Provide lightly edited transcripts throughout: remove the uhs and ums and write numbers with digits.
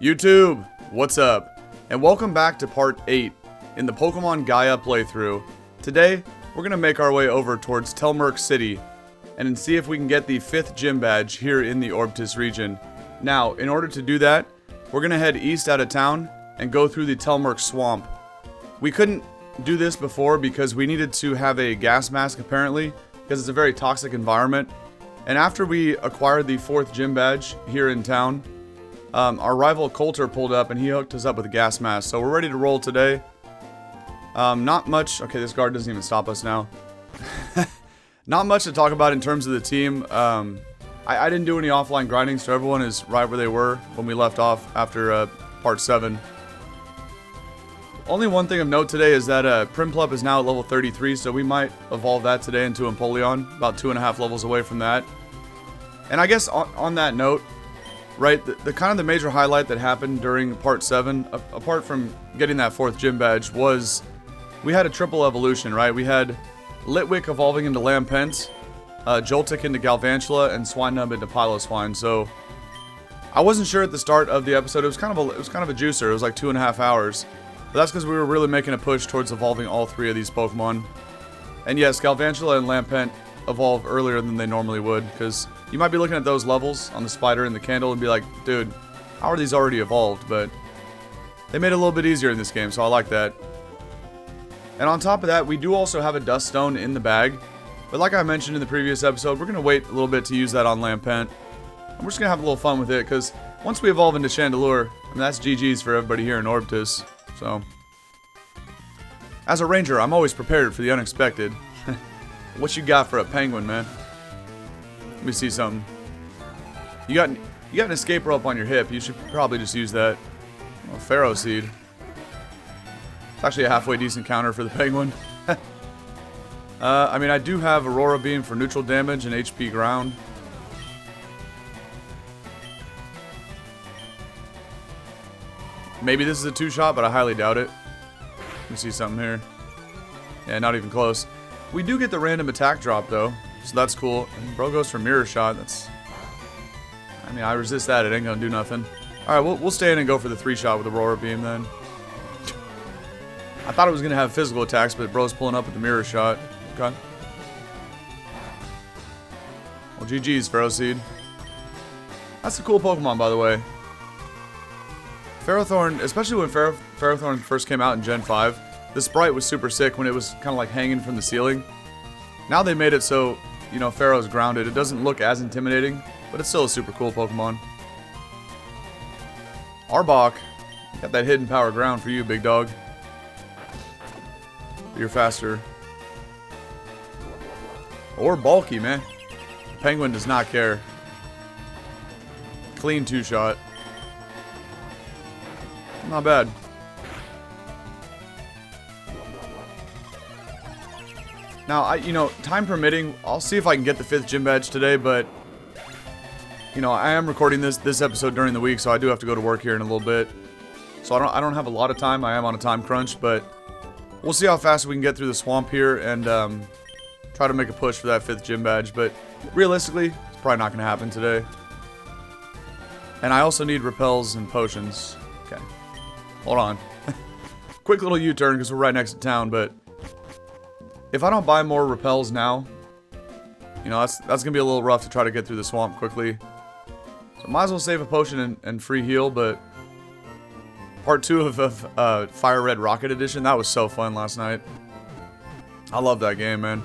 YouTube, what's up? And welcome back to part 8 in the Pokemon Gaia playthrough. Today, we're going to make our way over towards Telmurk City and see if we can get the 5th gym badge here in the Orbtus region. Now, in order to do that, we're going to head east out of town and go through the Telmurk Swamp. We couldn't do this before because we needed to have a gas mask apparently, because it's a very toxic environment. And after we acquired the 4th gym badge here in town, our rival Coulter pulled up and he hooked us up with a gas mask. So we're ready to roll today. Not much. Okay, this guard doesn't even stop us now. Not much to talk about in terms of the team. I didn't do any offline grinding, so everyone is right where they were when we left off after part 7. Only one thing of note today is that Prinplup is now at level 33, so we might evolve that today into Empoleon, about 2.5 levels away from that. And I guess on that note, right, the kind of the major highlight that happened during part 7, apart from getting that 4th gym badge, was we had a triple evolution, right? We had Litwick evolving into Lampent, Joltik into Galvantula, and Swinub into Piloswine. So I wasn't sure at the start of the episode. It was kind of a juicer. It was like 2.5 hours. But that's because we were really making a push towards evolving all 3 of these Pokemon. And yes, Galvantula and Lampent evolve earlier than they normally would, because you might be looking at those levels on the spider and the candle and be like, dude, how are these already evolved? But they made it a little bit easier in this game, so I like that. And on top of that, we do also have a Dust Stone in the bag. But like I mentioned in the previous episode, we're going to wait a little bit to use that on Lampent. And we're just going to have a little fun with it, because once we evolve into Chandelure, I mean, that's GG's for everybody here in Orbtus. So, as a ranger, I'm always prepared for the unexpected. What you got for a penguin, man? Let me see something. You got an escape rope on your hip. You should probably just use that. Oh, Pharaoh Seed. It's actually a halfway decent counter for the penguin. I mean, I do have Aurora Beam for neutral damage and HP ground. Maybe this is a 2-shot, but I highly doubt it. Let me see something here. Yeah, not even close. We do get the random attack drop, though, so that's cool. And bro goes for Mirror Shot. That's... I mean, I resist that. It ain't gonna do nothing. Alright, we'll stay in and go for the 3-shot with Aurora Beam, then. I thought it was gonna have physical attacks, but bro's pulling up with the Mirror Shot. Okay. Well, GG's, Pharaoh Seed. That's a cool Pokemon, by the way. Ferrothorn, especially when Ferrothorn first came out in Gen 5, the sprite was super sick when it was kind of like hanging from the ceiling. Now they made it so, you know, Pharaoh's grounded. It doesn't look as intimidating, but it's still a super cool Pokemon. Arbok, got that hidden power ground for you, big dog. You're faster. Or bulky, man. Penguin does not care. Clean 2-shot. Not bad. Now, you know, time permitting, I'll see if I can get the 5th gym badge today, but, you know, I am recording this episode during the week, so I do have to go to work here in a little bit. So I don't have a lot of time. I am on a time crunch, but we'll see how fast we can get through the swamp here and try to make a push for that 5th gym badge. But realistically, it's probably not going to happen today. And I also need repels and potions. Okay. Hold on. Quick little U-turn because we're right next to town, but if I don't buy more repels now, you know, that's going to be a little rough to try to get through the swamp quickly. So might as well save a potion and free heal, but part 2 of Fire Red Rocket Edition, that was so fun last night. I love that game, man.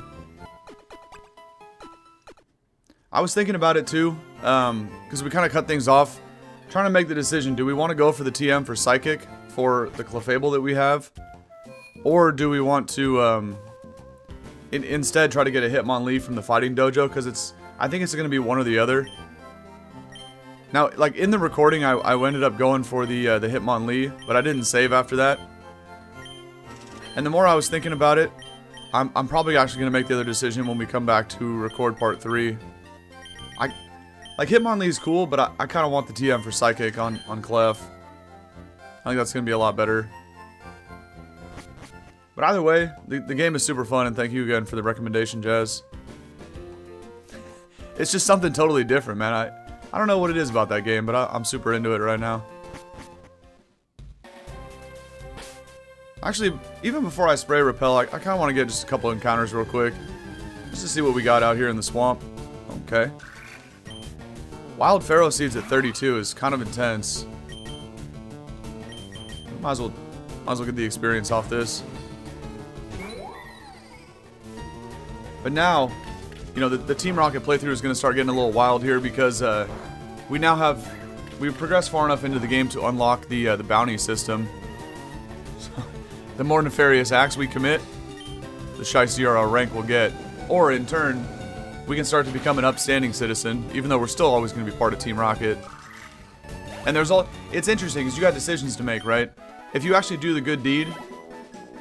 I was thinking about it too, because we kind of cut things off, trying to make the decision, do we want to go for the TM for Psychic for the Clefable that we have? Or do we want to instead try to get a Hitmonlee from the Fighting Dojo? Because I think it's going to be one or the other. Now, like in the recording, I ended up going for the Hitmonlee, but I didn't save after that. And the more I was thinking about it, I'm probably actually going to make the other decision when we come back to record part 3. Like, Hitmonlee's cool, but I kind of want the TM for Psychic on Clef. I think that's going to be a lot better. But either way, the game is super fun, and thank you again for the recommendation, Jazz. It's just something totally different, man. I don't know what it is about that game, but I'm super into it right now. Actually, even before I spray repel, I kind of want to get just a couple encounters real quick. Just to see what we got out here in the swamp. Okay. Wild Pharaoh Seeds at 32 is kind of intense. Might as well get the experience off this. But now, you know, the Team Rocket playthrough is going to start getting a little wild here because we've progressed far enough into the game to unlock the bounty system. So, the more nefarious acts we commit, the shiestier our rank will get. Or in turn, we can start to become an upstanding citizen, even though we're still always going to be part of Team Rocket. And it's interesting because you got decisions to make, right? If you actually do the good deed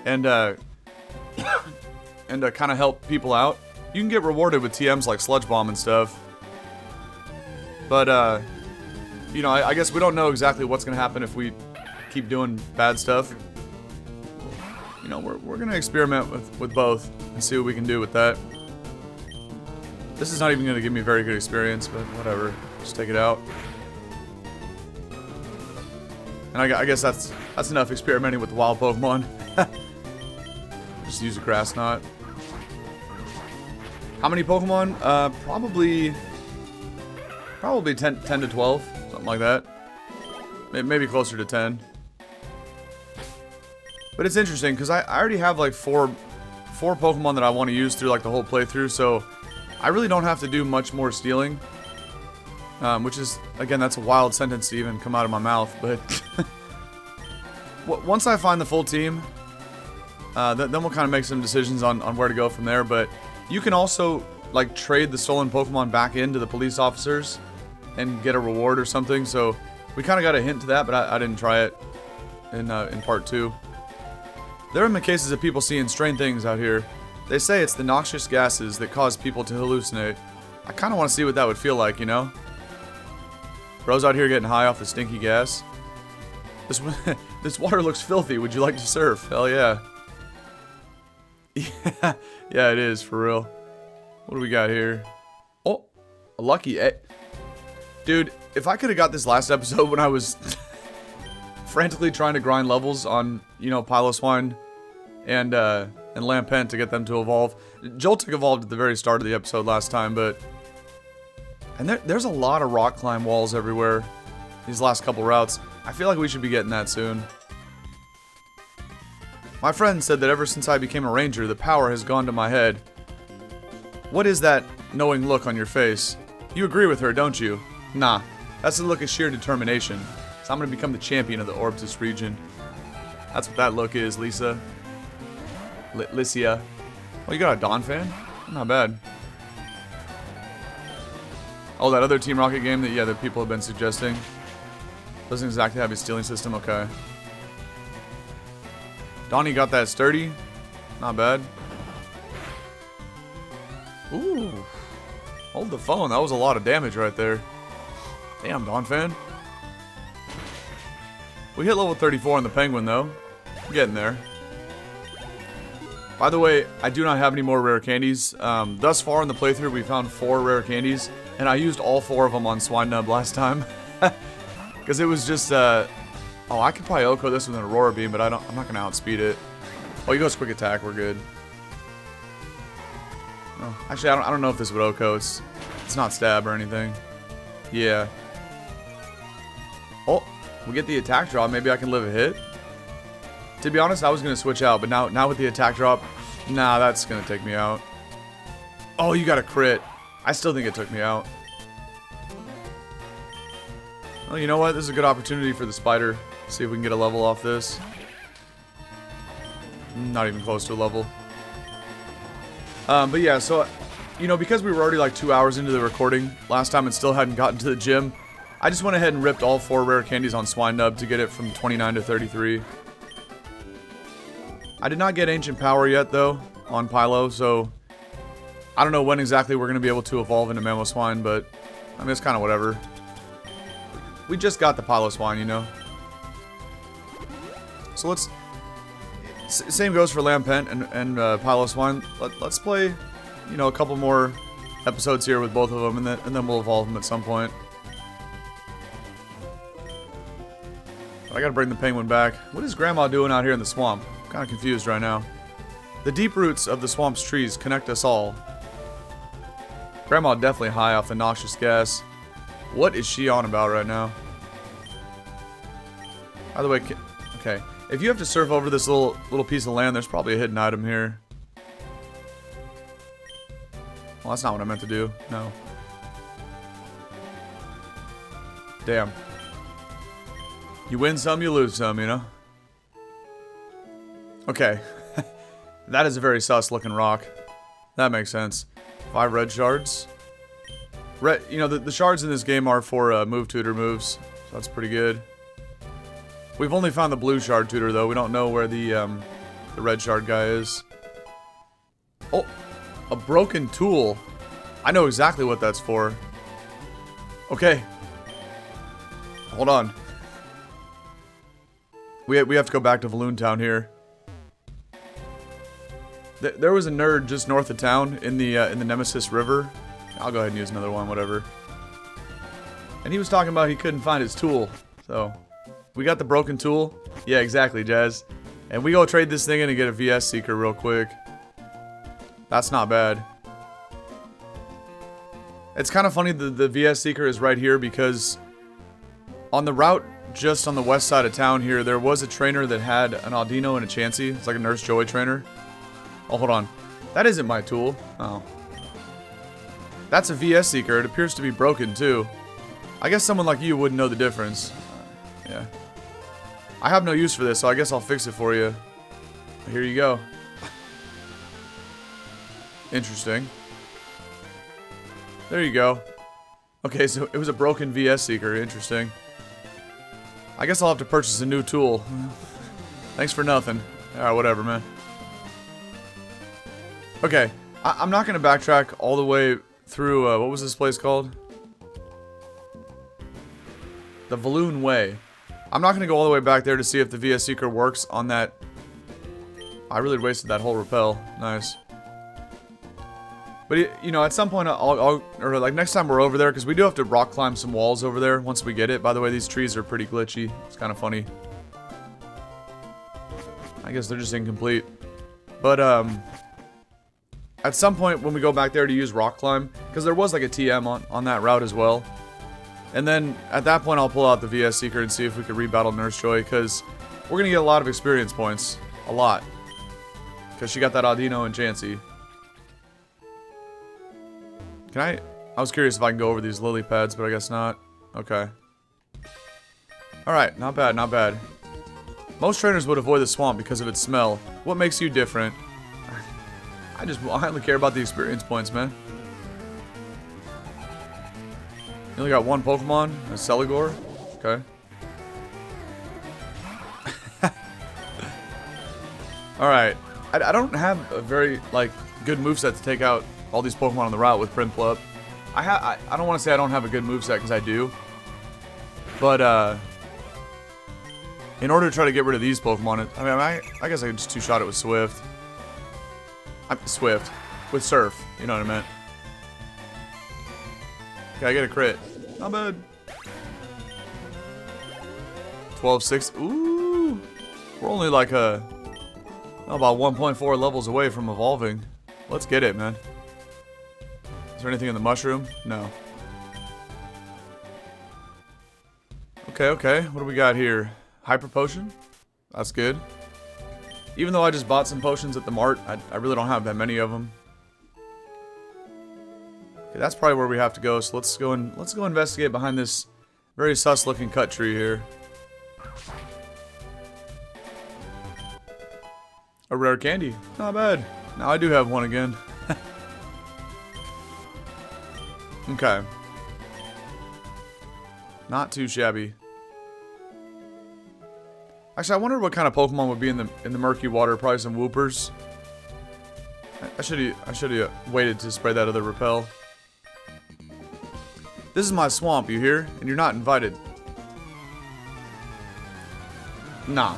and kind of help people out, you can get rewarded with TMs like Sludge Bomb and stuff. But you know, I guess we don't know exactly what's going to happen if we keep doing bad stuff. You know, we're going to experiment with both and see what we can do with that. This is not even going to give me very good experience, but whatever. Just take it out. And I guess that's enough experimenting with the wild Pokemon. Just use a Grass Knot. How many Pokemon? Probably 10 to 12. Something like that. Maybe closer to 10. But it's interesting, because I already have like four Pokemon that I want to use through like the whole playthrough, so I really don't have to do much more stealing. Which is, again, that's a wild sentence to even come out of my mouth, but once I find the full team, then we'll kind of make some decisions on where to go from there. But you can also like trade the stolen Pokemon back into the police officers and get a reward or something, so we kind of got a hint to that, but I didn't try it in part 2. There have been cases of people seeing strange things out here. They say it's the noxious gases that cause people to hallucinate. I kind of want to see what that would feel like, you know? Bro's out here getting high off the stinky gas. This water looks filthy. Would you like to surf? Hell yeah. Yeah, it is, for real. What do we got here? Oh, a lucky egg. Dude, if I could have got this last episode when I was frantically trying to grind levels on, you know, Piloswine and Lampent to get them to evolve. Joltik evolved at the very start of the episode last time, but... And there's a lot of rock climb walls everywhere. These last couple routes. I feel like we should be getting that soon. My friend said that ever since I became a ranger, the power has gone to my head. What is that knowing look on your face? You agree with her, don't you? Nah, that's a look of sheer determination. So I'm gonna become the champion of the Orbtus Region. That's what that look is, Lisa. Lycia. Oh, you got a Dawn fan? Not bad. Oh, that other Team Rocket game that people have been suggesting. Doesn't exactly have a stealing system, okay. Donnie got that sturdy. Not bad. Ooh. Hold the phone. That was a lot of damage right there. Damn, Dawn fan. We hit level 34 on the Penguin, though. We're getting there. By the way, I do not have any more rare candies. Thus far in the playthrough, we found 4 rare candies. And I used all 4 of them on Swinub last time. Because it was just, oh, I could probably Oko this with an Aurora Beam, but I'm not going to outspeed it. Oh, he goes quick attack, we're good. Oh, actually, I don't know if this would Oko. It's not stab or anything. Yeah. Oh, we get the attack drop. Maybe I can live a hit. To be honest, I was going to switch out, but now with the attack drop, nah, that's going to take me out. Oh, you got a crit. I still think it took me out. Well, you know what? This is a good opportunity for the spider. See if we can get a level off this. Not even close to a level. But yeah, so, you know, because we were already like 2 hours into the recording last time and still hadn't gotten to the gym, I just went ahead and ripped all 4 rare candies on Swinub to get it from 29 to 33. I did not get Ancient Power yet, though, on Pylo, so I don't know when exactly we're going to be able to evolve into Mamoswine, but I mean, it's kind of whatever. We just got the Piloswine, you know. So let's... Same goes for Lampent and Piloswine. Let's play, you know, a couple more episodes here with both of them, and then we'll evolve them at some point. I gotta bring the Penguin back. What is Grandma doing out here in the swamp? What kind of confused right now. The deep roots of the swamp's trees connect us all. Grandma definitely high off the noxious gas. What is she on about right now? By the way, okay. If you have to surf over this little piece of land, there's probably a hidden item here. Well, that's not what I meant to do. No. Damn. You win some, you lose some, you know? Okay. That is a very sus looking rock. That makes sense. 5 red shards. Red, you know, the shards in this game are for move tutor moves. So that's pretty good. We've only found the blue shard tutor though. We don't know where the red shard guy is. Oh, a broken tool. I know exactly what that's for. Okay. Hold on. We have to go back to Valoon Town here. There was a nerd just north of town in the Nemesis River. I'll go ahead and use another one, whatever. And he was talking about he couldn't find his tool. So, we got the broken tool. Yeah, exactly, Jazz. And we go trade this thing in and get a VS Seeker real quick. That's not bad. It's kind of funny the VS Seeker is right here because on the route just on the west side of town here, there was a trainer that had an Audino and a Chansey. It's like a Nurse Joey trainer. Oh, hold on. That isn't my tool. Oh. That's a VS Seeker. It appears to be broken, too. I guess someone like you wouldn't know the difference. Yeah. I have no use for this, so I guess I'll fix it for you. Here you go. Interesting. There you go. Okay, so it was a broken VS Seeker. Interesting. I guess I'll have to purchase a new tool. Thanks for nothing. Alright, whatever, man. Okay, I'm not going to backtrack all the way through, what was this place called? The Valoon Way. I'm not going to go all the way back there to see if the VS Seeker works on that. I really wasted that whole rappel. Nice. But, you know, at some point, or like next time we're over there, because we do have to rock climb some walls over there once we get it. By the way, these trees are pretty glitchy. It's kind of funny. I guess they're just incomplete. But, at some point when we go back there to use rock climb, because there was like a TM on that route as well. And then at that point I'll pull out the VS Seeker and see if we could rebattle Nurse Joy, because we're going to get a lot of experience points. A lot. Because she got that Audino and Chansey. Can I was curious if I can go over these lily pads, but I guess not. Okay. Alright, not bad, not bad. Most trainers would avoid the swamp because of its smell. What makes you different? I only care about the experience points, man. You only got one Pokemon, a Celigore. Okay. Alright. I don't have a very, like, good moveset to take out all these Pokemon on the route with Prinplup. I don't want to say I don't have a good moveset, because I do. But, in order to try to get rid of these Pokemon, I guess I could just two-shot it with Swift. Swift. With Surf. You know what I meant. Okay, I get a crit. Not bad. 12-6. Ooh. We're only like about 1.4 levels away from evolving. Let's get it, man. Is there anything in the mushroom? No. Okay, okay. What do we got here? Hyper Potion? That's good. Even though I just bought some potions at the mart, I really don't have that many of them. Okay, that's probably where we have to go. So let's go investigate behind this very sus-looking cut tree here. A rare candy, not bad. Now I do have one again. Okay. Not too shabby. Actually, I wonder what kind of Pokemon would be in the murky water. Probably some Whoopers. I should have waited to spray that other repel. This is my swamp, you hear? And you're not invited. Nah.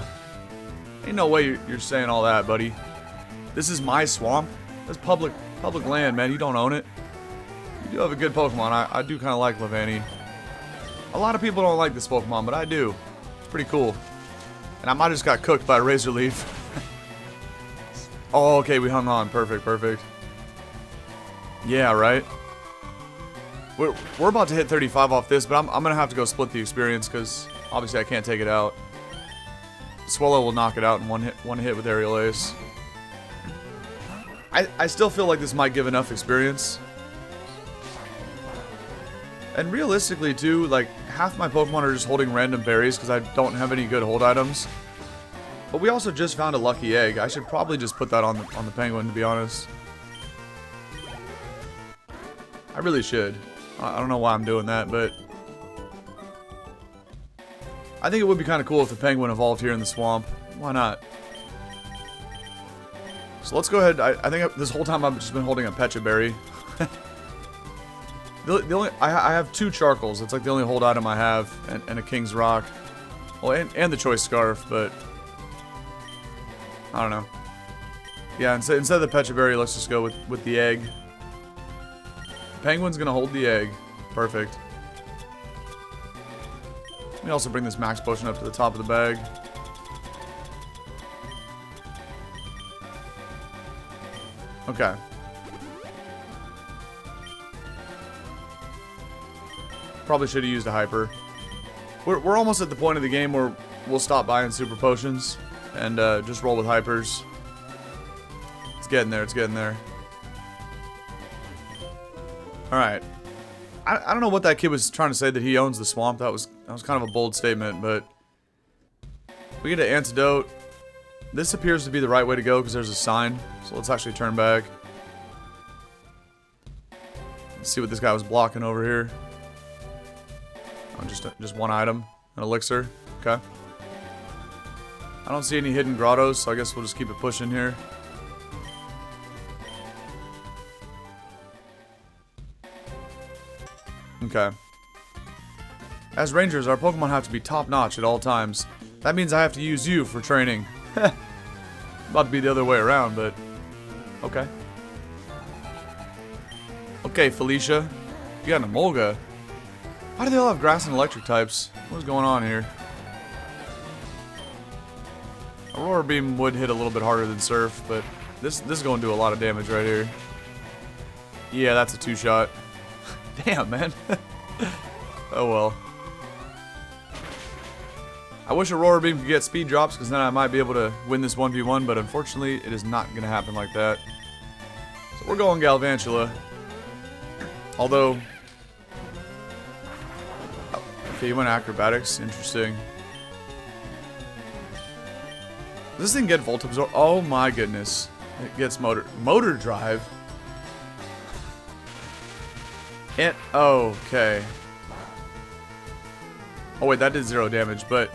Ain't no way you're saying all that, buddy. This is my swamp. That's public land, man. You don't own it. You do have a good Pokemon. I do kind of like Levani. A lot of people don't like this Pokemon, but I do. It's pretty cool. And I might have just got cooked by a Razor Leaf. Oh, okay, we hung on. Perfect, perfect. Yeah, right? We're about to hit 35 off this, but I'm going to have to go split the experience because obviously I can't take it out. Swallow will knock it out in one hit with Aerial Ace. I still feel like this might give enough experience. And realistically, too, like, half my Pokemon are just holding random berries because I don't have any good hold items. But we also just found a lucky egg. I should probably just put that on the penguin, to be honest. I really should. I don't know why I'm doing that, but I think it would be kind of cool if the penguin evolved here in the swamp. Why not? So let's go ahead. I think this whole time I've just been holding a Pecha Berry. I have 2 charcoals. It's like the only hold item I have, and a King's Rock. Well, and the Choice Scarf, but I don't know. Yeah, instead of the Pecha Berry, let's just go with the egg. Penguin's gonna hold the egg. Perfect. Let me also bring this max potion up to the top of the bag. Okay. Probably should have used a hyper. We're almost at the point of the game where we'll stop buying super potions and just roll with hypers. It's getting there. It's getting there. All right. I don't know what that kid was trying to say that he owns the swamp. That was kind of a bold statement, but we get an antidote. This appears to be the right way to go because there's a sign. So let's actually turn back. Let's see what this guy was blocking over here. Oh, just one item, an elixir. Okay. I don't see any hidden grottos, so I guess we'll just keep it pushing here. Okay. As rangers, our Pokemon have to be top-notch at all times. That means I have to use you for training. About to be the other way around, but okay. Okay, Felicia. You got an Emolga. Why do they all have grass and electric types? What's going on here? Aurora Beam would hit a little bit harder than Surf, but this is going to do a lot of damage right here. Yeah, that's a 2-shot. Damn, man. Oh well. I wish Aurora Beam could get speed drops because then I might be able to win this 1v1, but unfortunately it is not going to happen like that. So we're going Galvantula. Although... okay, you went Acrobatics. Interesting. Does this thing get Volt Absorb? Oh my goodness. It gets Motor Drive. And, oh, okay. Oh wait, that did 0 damage, but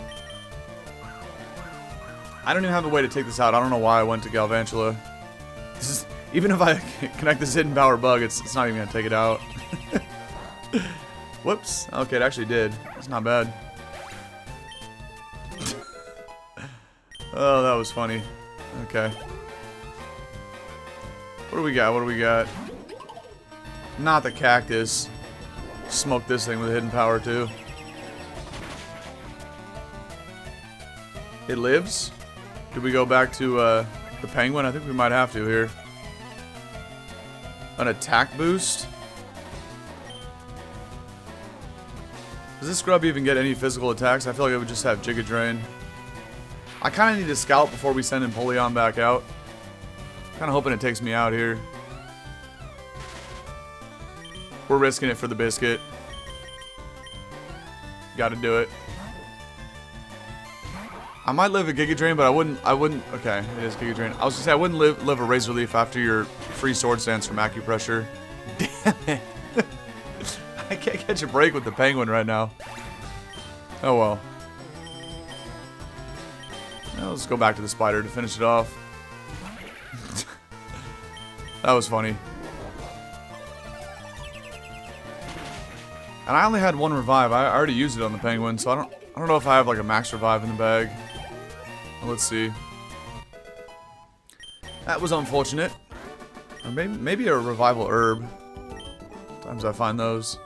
I don't even have a way to take this out. I don't know why I went to Galvantula. This is, even if I connect this hidden power bug, it's not even gonna take it out. Whoops. Okay, it actually did. It's not bad. Oh, that was funny. Okay. What do we got? What do we got? Not the cactus. Smoke this thing with hidden power too. It lives? Do we go back to the penguin? I think we might have to here. An attack boost? Does this scrub even get any physical attacks? I feel like it would just have Giga Drain. I kind of need to scout before we send Empoleon back out. Kind of hoping it takes me out here. We're risking it for the biscuit. Gotta do it. I might live a Giga Drain, but I wouldn't, okay, it is Giga Drain. I was gonna say, I wouldn't live a Razor Leaf after your free Sword Stance from Acupressure. Damn it. I can't catch a break with the penguin right now. Oh well. Now let's go back to the spider to finish it off. That was funny. And I only had 1 revive. I already used it on the penguin, so I don't know if I have like a max revive in the bag. Well, let's see. That was unfortunate. Or maybe a revival herb. Sometimes I find those.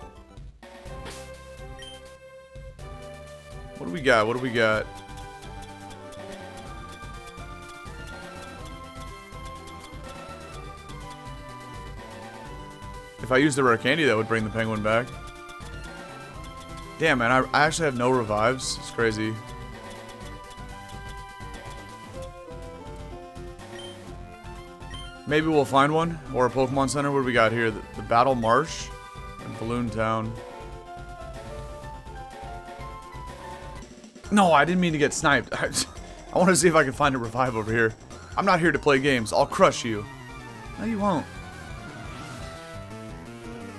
What do we got? What do we got? If I used the rare candy, that would bring the penguin back. Damn, man, I actually have no revives. It's crazy. Maybe we'll find one, or a Pokemon Center. What do we got here? The Battle Marsh and Valoon Town. No, I didn't mean to get sniped. I want to see if I can find a revive over here. I'm not here to play games. I'll crush you. No, you won't.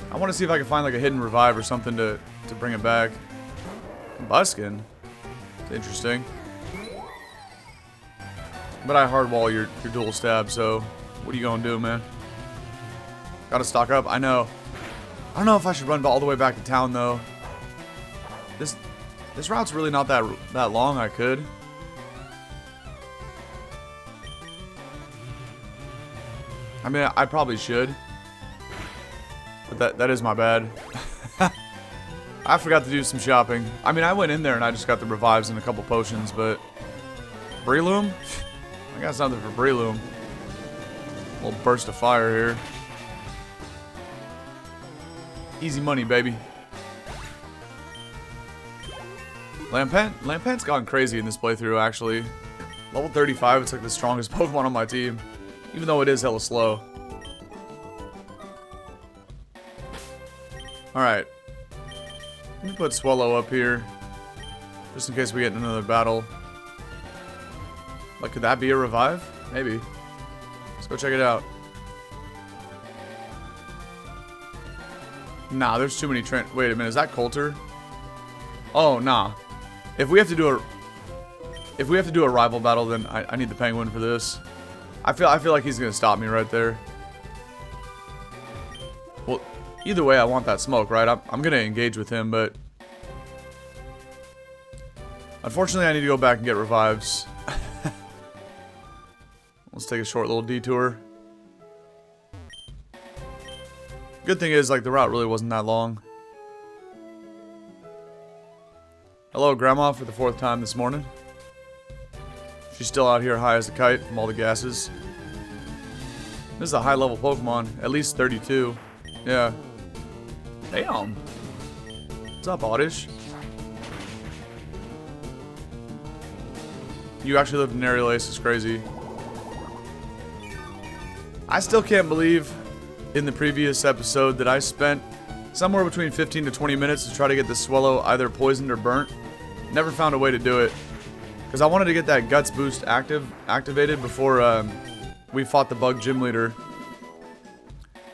I want to see if I can find like a hidden revive or something to bring it back. Buskin? It's interesting. But I hardwall your dual stab, so what are you gonna do, man? Gotta stock up. I know. I don't know if I should run all the way back to town though. This route's really not that long. I could. I mean, I probably should. But that is my bad. I forgot to do some shopping. I mean, I went in there and I just got the revives and a couple potions, but Breloom? I got something for Breloom. A little burst of fire here. Easy money, baby. Lampant's gone crazy in this playthrough, actually. Level 35, it's like the strongest Pokemon on my team. Even though it is hella slow. Alright. Let me put Swallow up here. Just in case we get in another battle. Like, could that be a revive? Maybe. Let's go check it out. Nah, there's too many wait a minute, is that Coulter? Oh, nah. If we have to do a rival battle, then I need the penguin for this. I feel like he's gonna stop me right there. Well, either way, I want that smoke, right? I'm gonna engage with him, but unfortunately, I need to go back and get revives. Let's take a short little detour. Good thing is, like, the route really wasn't that long. Hello, Grandma, for the 4th time this morning. She's still out here high as a kite from all the gases. This is a high-level Pokemon. At least 32. Yeah. Damn. What's up, Oddish? You actually lived in Aerial Ace. It's crazy. I still can't believe in the previous episode that I spent somewhere between 15 to 20 minutes to try to get the Swallow either poisoned or burnt. Never found a way to do it. Because I wanted to get that Guts boost activated before we fought the Bug Gym Leader.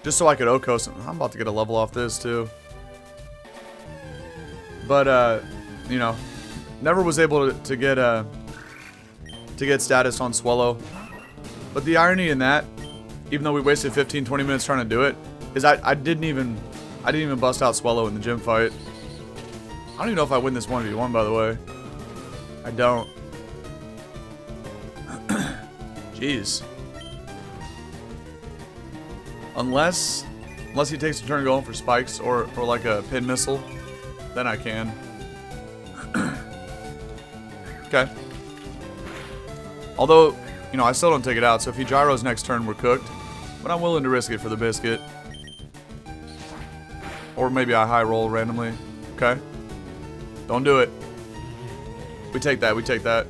Just so I could Okos him. I'm about to get a level off this too. But, you know, never was able to get status on Swallow. But the irony in that, even though we wasted 15-20 minutes trying to do it, is I didn't even bust out Swallow in the gym fight. I don't even know if I win this 1v1, by the way. I don't. Jeez. Unless he takes a turn going for spikes or like a pin missile, then I can. Okay. Although, you know, I still don't take it out, so if he gyros next turn, we're cooked. But I'm willing to risk it for the biscuit. Or maybe I high roll randomly. Okay. Don't do it. We take that, we take that.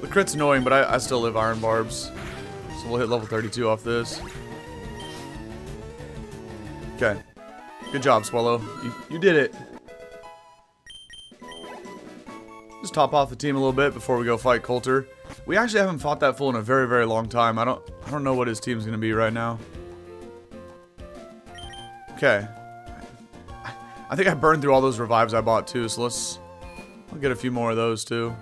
The crit's annoying, but I still live Iron Barbs. So we'll hit level 32 off this. Okay. Good job, Swallow. You did it. Just top off the team a little bit before we go fight Coulter. We actually haven't fought that fool in a very, very long time. I don't know what his team's gonna be right now. Okay. I think I burned through all those revives I bought too, so I'll get a few more of those too.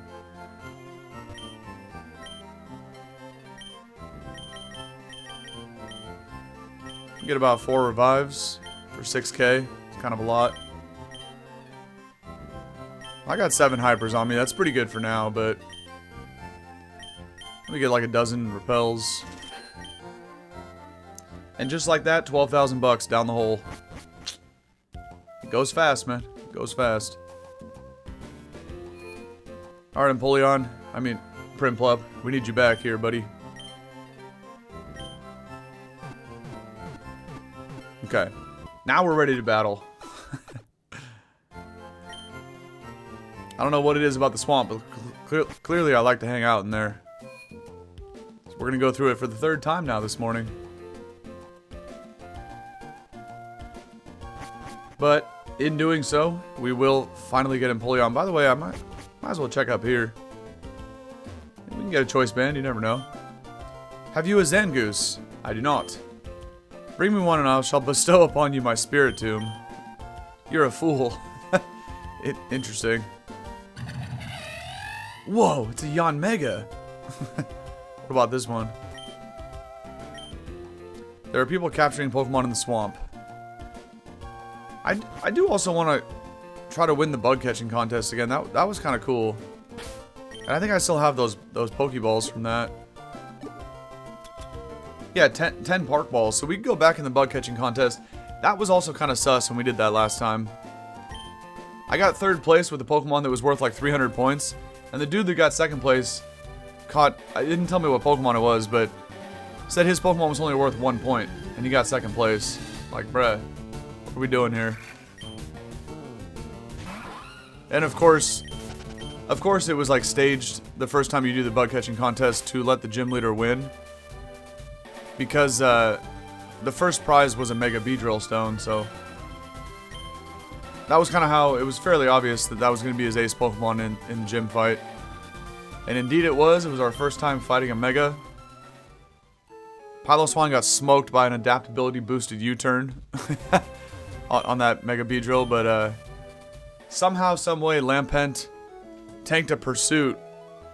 Get about 4 revives for 6k. It's kind of a lot. I got 7 hypers on me. That's pretty good for now, but let me get like a dozen repels. And just like that, 12,000 bucks down the hole. It goes fast, man. It goes fast. Alright, Prinplup, we need you back here, buddy. Okay. Now we're ready to battle. I don't know what it is about the swamp, but clearly I like to hang out in there. So we're going to go through it for the 3rd time now this morning. But in doing so, we will finally get Empoleon. By the way, I might as well check up here. We can get a choice band, you never know. Have you a Zangoose? I do not. Bring me one and I shall bestow upon you my spirit tomb. You're a fool. Interesting. Whoa, it's a Yanmega. What about this one? There are people capturing Pokemon in the swamp. I do also want to try to win the bug catching contest again. That was kind of cool. And I think I still have those Pokeballs from that. Yeah, 10 Park Balls. So we can go back in the bug catching contest. That was also kind of sus when we did that last time. I got 3rd place with a Pokemon that was worth like 300 points. And the dude that got 2nd place caught... I didn't tell me what Pokemon it was, but said his Pokemon was only worth 1 point. And he got 2nd place. Like, bruh, what are we doing here? And of course it was like staged the first time you do the bug catching contest to let the gym leader win. Because the first prize was a Mega Beedrill Stone, so... That was kind of how, it was fairly obvious that was going to be his ace Pokemon in the gym fight. And indeed it was our first time fighting a Mega. Piloswine got smoked by an adaptability boosted U-turn on that Mega Beedrill, but somehow, someway, Lampent tanked a Pursuit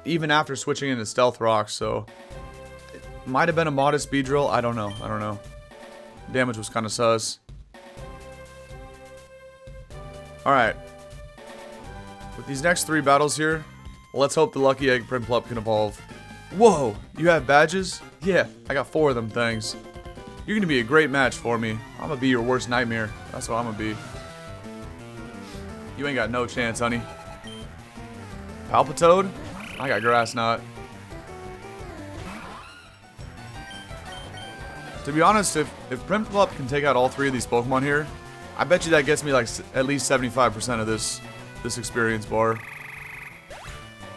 even after switching into Stealth Rock, so... It might have been a modest Beedrill, I don't know. Damage was kind of sus. Alright. With these next 3 battles here, let's hope the Lucky Egg Prinplup can evolve. Whoa! You have badges? Yeah, I got 4 of them things. You're gonna be a great match for me. I'm gonna be your worst nightmare. That's what I'm gonna be. You ain't got no chance, honey. Palpitoad? I got Grass Knot. To be honest, if Prinplup can take out all 3 of these Pokemon here, I bet you that gets me like at least 75% of this experience bar.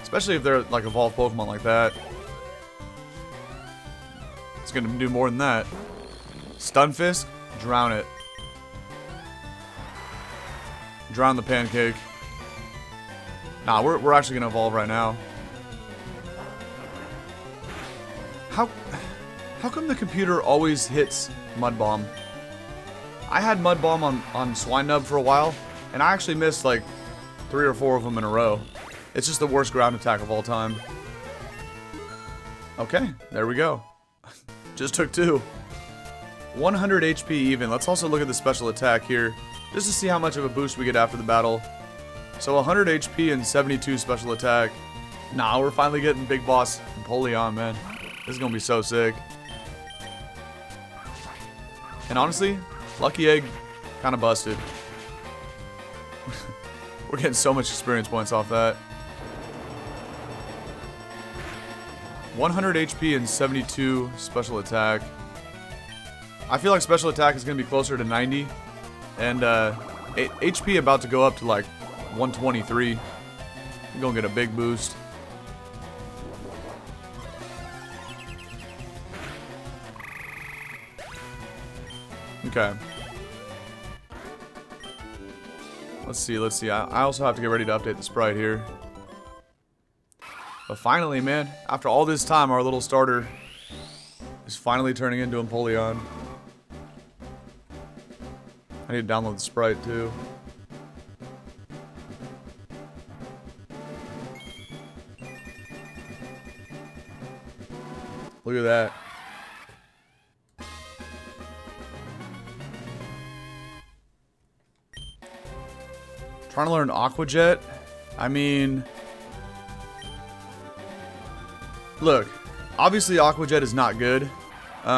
Especially if they're like evolved Pokemon like that. It's gonna do more than that. Stunfisk, drown it. Drown the pancake. Nah, we're actually gonna evolve right now. How come the computer always hits Mud Bomb? I had Mud Bomb on Swinub for a while, and I actually missed like 3 or 4 of them in a row. It's just the worst ground attack of all time. Okay, there we go. Just took 2. 100 HP even. Let's also look at the special attack here, just to see how much of a boost we get after the battle. So 100 HP and 72 special attack. Nah, we're finally getting Big Boss Empoleon, man. This is gonna be so sick. And honestly, Lucky Egg kind of busted. We're getting so much experience points off that. 100 HP and 72 special attack. I feel like special attack is going to be closer to 90. And HP about to go up to like 123. We're going to get a big boost. Okay. Let's see. I also have to get ready to update the sprite here. But finally, man, after all this time, our little starter is finally turning into Empoleon. I need to download the sprite, too. Look at that. Trying to learn Aqua Jet? I mean... Look, obviously Aqua Jet is not good. But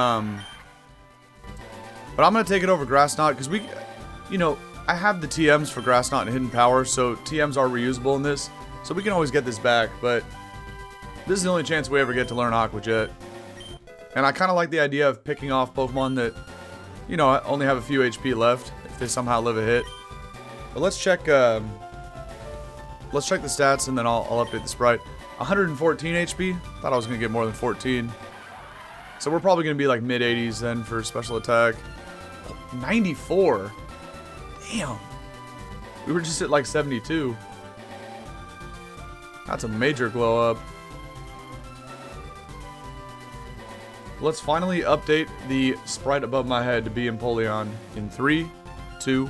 I'm going to take it over Grass Knot because I have the TMs for Grass Knot and Hidden Power, so TMs are reusable in this. So we can always get this back, but this is the only chance we ever get to learn Aqua Jet. And I kind of like the idea of picking off Pokemon that you know, I only have a few HP left if they somehow live a hit. But let's check the stats and then I'll update the sprite. 114 HP. Thought I was gonna get more than 14. So we're probably gonna be like mid 80s then for special attack. 94. Damn. We were just at like 72. That's a major glow up. Let's finally update the sprite above my head to be Empoleon in 3, 2,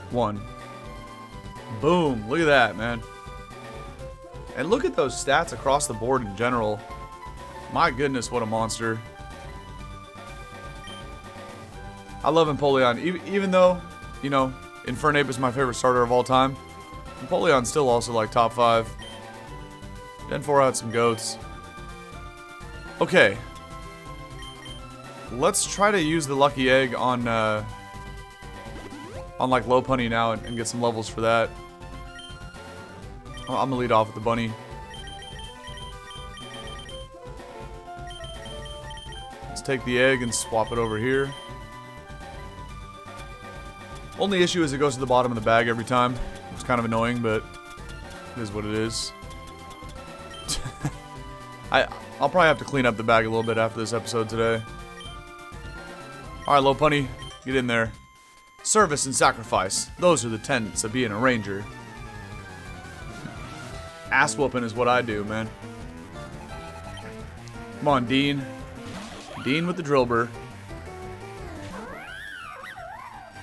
1. Boom. Look at that, man. And look at those stats across the board in general. My goodness, what a monster. I love Empoleon. Even though, you know, Infernape is my favorite starter of all time, Empoleon's still also like top 5. Gen 4 had some goats. Okay. Let's try to use the lucky egg on like Lopunny now and get some levels for that. I'm gonna lead off with the bunny. Let's take the egg and swap it over here. Only issue is it goes to the bottom of the bag every time. It's kind of annoying, but it is what it is. I'll probably have to clean up the bag a little bit after this episode today. Alright, Lopunny, get in there. Service and sacrifice. Those are the tenets of being a ranger. Ass whooping is what I do, man. Come on, Dean. Dean with the drill burr.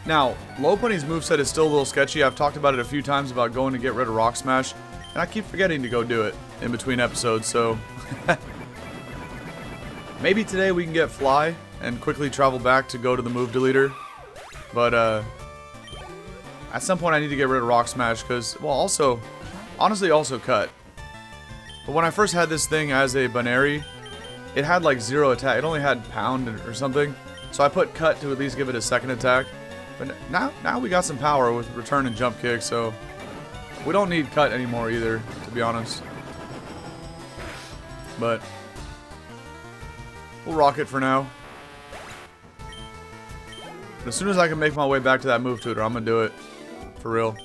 Now, Lopunny's moveset is still a little sketchy. I've talked about it a few times about going to get rid of Rock Smash, and I keep forgetting to go do it in between episodes, so... Maybe today we can get Fly and quickly travel back to go to the move deleter. But, at some point I need to get rid of Rock Smash, because, well, also... Honestly, also Cut. But when I first had this thing as a Baneri, it had like 0 attack. It only had Pound or something. So I put Cut to at least give it a second attack. But now we got some power with Return and Jump Kick, so we don't need Cut anymore either, to be honest. But we'll rock it for now. But as soon as I can make my way back to that move tutor, I'm gonna do it. For real.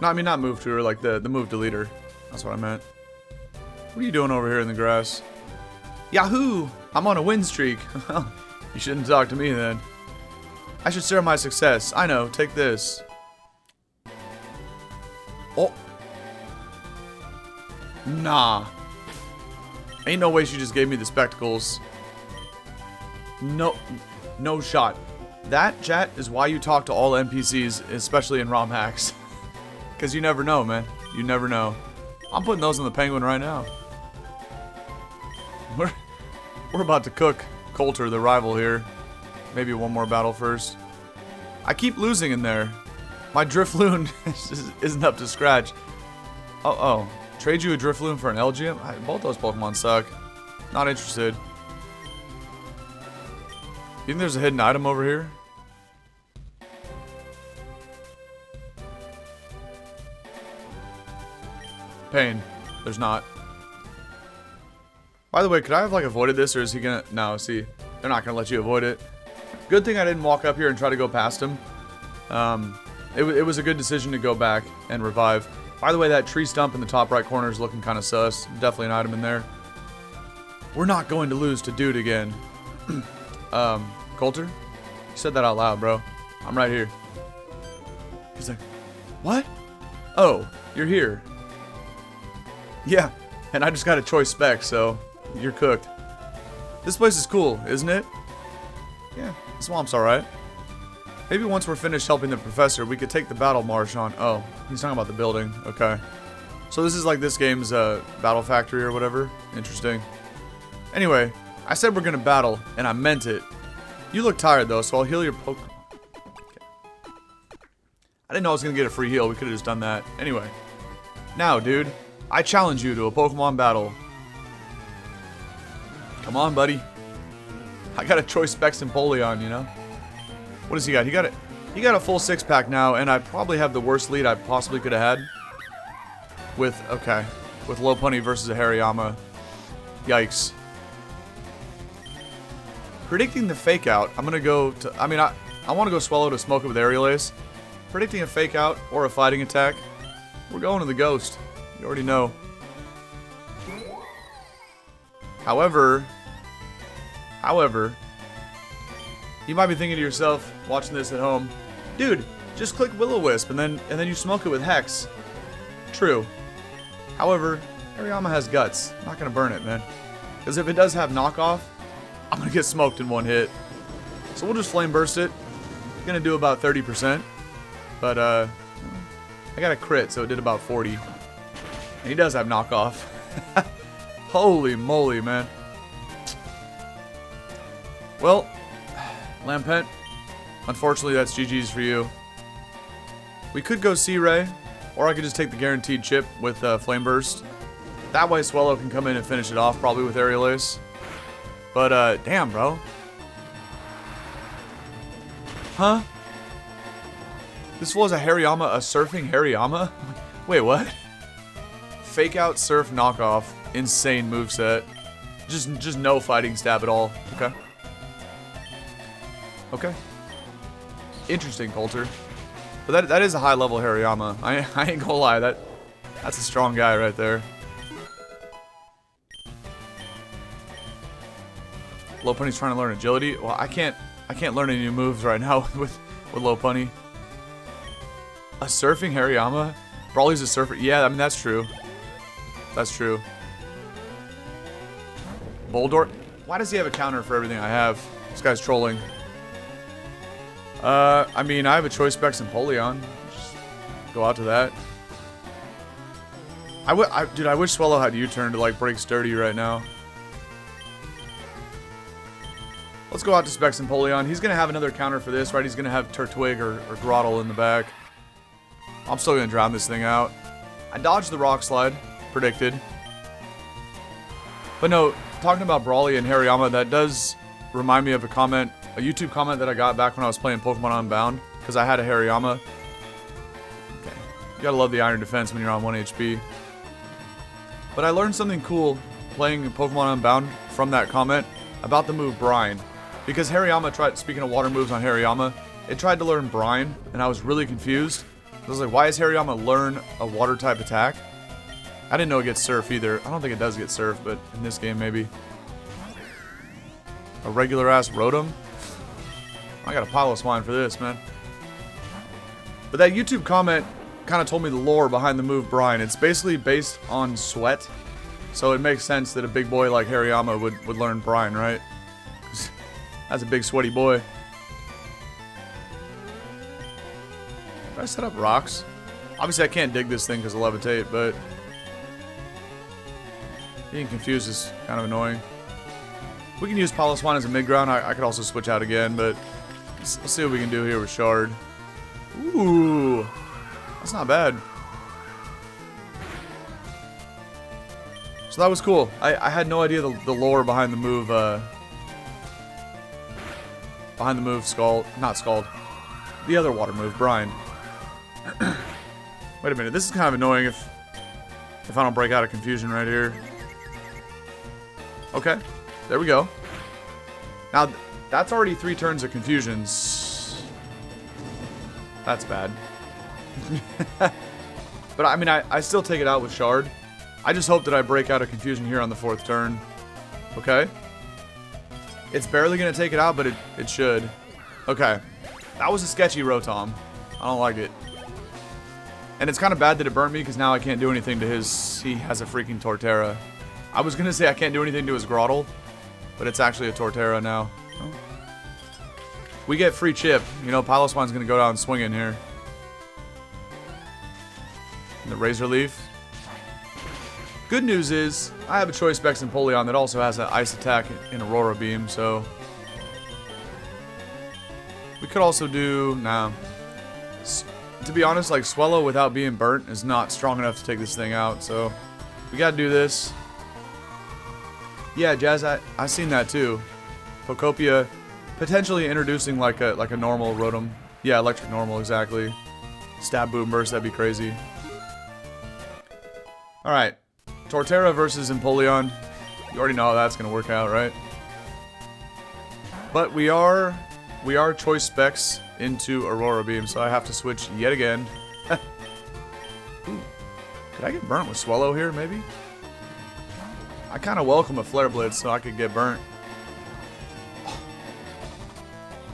No, I mean not move tutor, like the move deleter. That's what I meant. What are you doing over here in the grass? Yahoo! I'm on a win streak. You shouldn't talk to me then. I should share my success. I know, take this. Oh. Nah. Ain't no way she just gave me the spectacles. No shot. That, chat, is why you talk to all NPCs, especially in ROM hacks. Because you never know, man. You never know. I'm putting those on the penguin right now. We're about to cook Coulter, the rival here. Maybe one more battle first. I keep losing in there. My Drifloon isn't up to scratch. Oh. Trade you a Drifloon for an Elgium? Both those Pokemon suck. Not interested. You think there's a hidden item over here? Pain. There's not. By the way, could I have like avoided this, or is he gonna... No, see. They're not gonna let you avoid it. Good thing I didn't walk up here and try to go past him. It was a good decision to go back and revive. By the way, that tree stump in the top right corner is looking kind of sus. Definitely an item in there. We're not going to lose to Dude again. Coulter? You said that out loud, bro. I'm right here. He's like, what? Oh, you're here. Yeah, and I just got a choice spec, so you're cooked. This place is cool, isn't it? Yeah, the swamp's alright. Maybe once we're finished helping the professor, we could take the battle marsh on. Oh, he's talking about the building. Okay. So this is like this game's battle factory or whatever. Interesting. Anyway, I said we're gonna battle, and I meant it. You look tired though, so I'll heal your Pokemon. Okay. I didn't know I was gonna get a free heal. We could have just done that. Anyway. Now, dude, I challenge you to a Pokemon battle. Come on, buddy. I got a choice specs Empoleon, you know? What does he got? He got a full 6-pack now, and I probably have the worst lead I possibly could have had. With Lopunny versus a Hariyama. Yikes. Predicting the fake out, I'm gonna go to, I mean, I want to go Swallow to smoke it with Aerial Ace. Predicting a fake out or a fighting attack, we're going to the Ghost. You already know. However, you might be thinking to yourself, watching this at home, dude, just click Will-O-Wisp and then you smoke it with Hex. True. However, Hariyama has guts. I'm not gonna burn it, man. Because if it does have knockoff, I'm gonna get smoked in one hit. So we'll just Flame Burst it. Gonna do about 30%. But I got a crit, so it did about 40. And he does have knockoff. Holy moly, man. Well, Lampent, unfortunately that's GG's for you. We could go Sea-Ray, or I could just take the guaranteed chip with Flame Burst. That way Swallow can come in and finish it off, probably with Aerial Ace. But, damn, bro. Huh? This was a Hariyama, a surfing Hariyama? Wait, what? Fake out surf knockoff. Insane moveset. Just no fighting stab at all. Okay. Okay. Interesting, Coulter. But that is a high level Hariyama. I ain't gonna lie, that's a strong guy right there. Lopunny's trying to learn agility. Well, I can't learn any new moves right now with Lopunny. A surfing Hariyama? Brawly's a surfer. Yeah, I mean that's true. That's true. Boldor? Why does he have a counter for everything I have? This guy's trolling. I mean, I have a choice specs and Empoleon. Just go out to that. Dude, I wish Swallow had U-turn to like break Sturdy right now. Let's go out to Specs and Empoleon. He's gonna have another counter for this, right? He's gonna have Turtwig or Grottle in the back. I'm still gonna drown this thing out. I dodged the Rock Slide, predicted. But no, talking about Brawly and Hariyama, that does remind me of a comment, a YouTube comment that I got back when I was playing Pokemon Unbound, because I had a Hariyama. Okay, you gotta love the Iron Defense when you're on 1 HP. But I learned something cool playing Pokemon Unbound from that comment about the move Brine. Because Hariyama tried, speaking of water moves on Hariyama, it tried to learn Brine, and I was really confused. I was like, why is Hariyama learn a water type attack? I didn't know it gets Surf either. I don't think it does get Surf, but in this game maybe. A regular ass Rotom? I got a pile of swine for this, man. But that YouTube comment kind of told me the lore behind the move Brine. It's basically based on sweat. So it makes sense that a big boy like Hariyama would learn Brine, right? That's a big sweaty boy. Did I set up rocks? Obviously I can't dig this thing because of Levitate, but being confused is kind of annoying. We can use Piloswine as a mid-ground. I could also switch out again, but let's see what we can do here with Shard. Ooh, that's not bad. So that was cool. I had no idea the lore behind the move, Scald. Not Scald. The other water move, Brine. Wait a minute, this is kind of annoying if I don't break out of confusion right here. Okay, there we go. Now, that's already 3 turns of confusions. That's bad. But I mean, I still take it out with Shard. I just hope that I break out of confusion here on the 4th turn. Okay. It's barely going to take it out, but it should. Okay. That was a sketchy Rotom. I don't like it. And it's kind of bad that it burnt me, because now I can't do anything to his... He has a freaking Torterra. I was going to say I can't do anything to his Grottle, but it's actually a Torterra now. Oh. We get free chip. You know, Piloswine's going to go down swinging here. And the Razor Leaf. Good news is, I have a Choice Specs and Empoleon that also has an Ice Attack in Aurora Beam, so... We could also do... Nah. To be honest, like, Swallow without being burnt is not strong enough to take this thing out, so... We gotta do this. Yeah, Jazz, I seen that too. Pocopia potentially introducing like a normal Rotom. Yeah, electric normal, exactly. Stab Boom Burst, that'd be crazy. Alright. Torterra versus Empoleon. You already know how that's gonna work out, right? But we are choice specs into Aurora Beam, so I have to switch yet again. Ooh, could I get burnt with Swallow here, maybe? I kind of welcome a Flare Blitz so I could get burnt.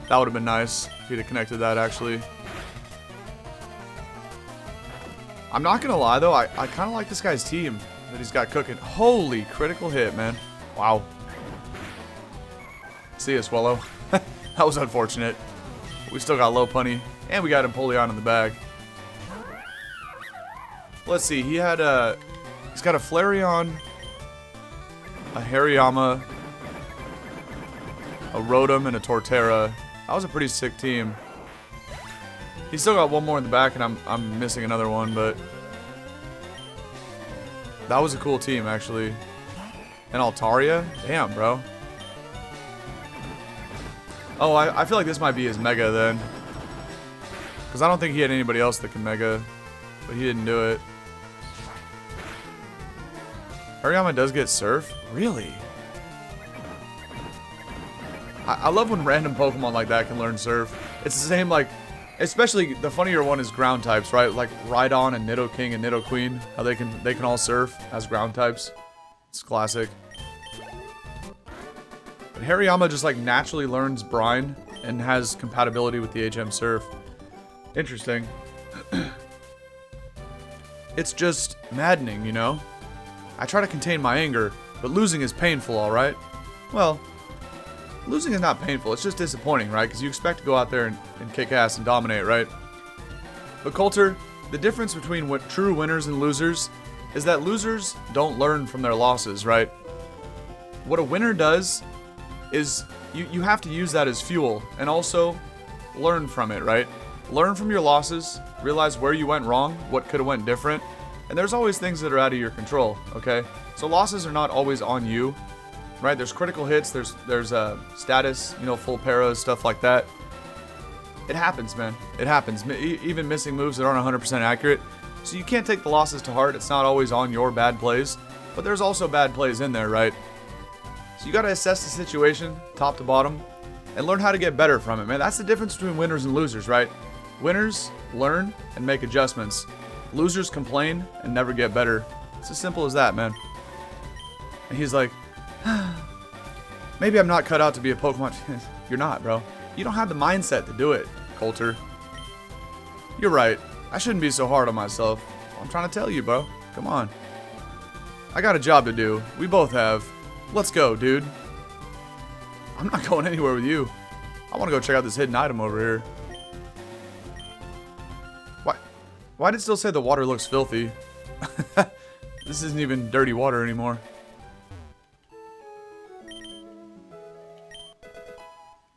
That would have been nice if he'd have connected that, actually. I'm not going to lie, though. I kind of like this guy's team that he's got cooking. Holy critical hit, man. Wow. See ya, Swallow. That was unfortunate. We still got low punny, and we got Empoleon in the bag. Let's see. He's got a Flareon, a Hariyama, a Rotom, and a Torterra. That was a pretty sick team. He's still got one more in the back, and I'm missing another one, but that was a cool team, actually. And Altaria? Damn, bro. Oh, I feel like this might be his Mega, then. Because I don't think he had anybody else that can Mega. But he didn't do it. Hariyama does get Surf? Really? I love when random Pokemon like that can learn Surf. It's the same, like... Especially, the funnier one is ground types, right? Like Rhydon and Nidoking and Nidoqueen. How they can all Surf as ground types. It's classic. But Hariyama just like naturally learns Brine and has compatibility with the HM Surf. Interesting. It's just maddening, you know? I try to contain my anger, but losing is painful, alright? Well, losing is not painful, it's just disappointing, right? Because you expect to go out there and kick ass and dominate, right? But Coulter, the difference between what true winners and losers is that losers don't learn from their losses, right? What a winner does is you have to use that as fuel and also learn from it, right? Learn from your losses, realize where you went wrong, what could have went different, and there's always things that are out of your control, okay? So losses are not always on you, right? There's critical hits, there's status, you know, full paras, stuff like that. It happens, man. It happens. Even missing moves that aren't 100% accurate. So you can't take the losses to heart. It's not always on your bad plays, but there's also bad plays in there, right? So you got to assess the situation, top to bottom, and learn how to get better from it, man. That's the difference between winners and losers, right? Winners learn and make adjustments. Losers complain and never get better. It's as simple as that, man. And he's like, maybe I'm not cut out to be a Pokemon. You're not, bro. You don't have the mindset to do it, Coulter. You're right. I shouldn't be so hard on myself. I'm trying to tell you, bro. Come on. I got a job to do. We both have. Let's go, dude. I'm not going anywhere with you. I want to go check out this hidden item over here. Why did it still say the water looks filthy? This isn't even dirty water anymore.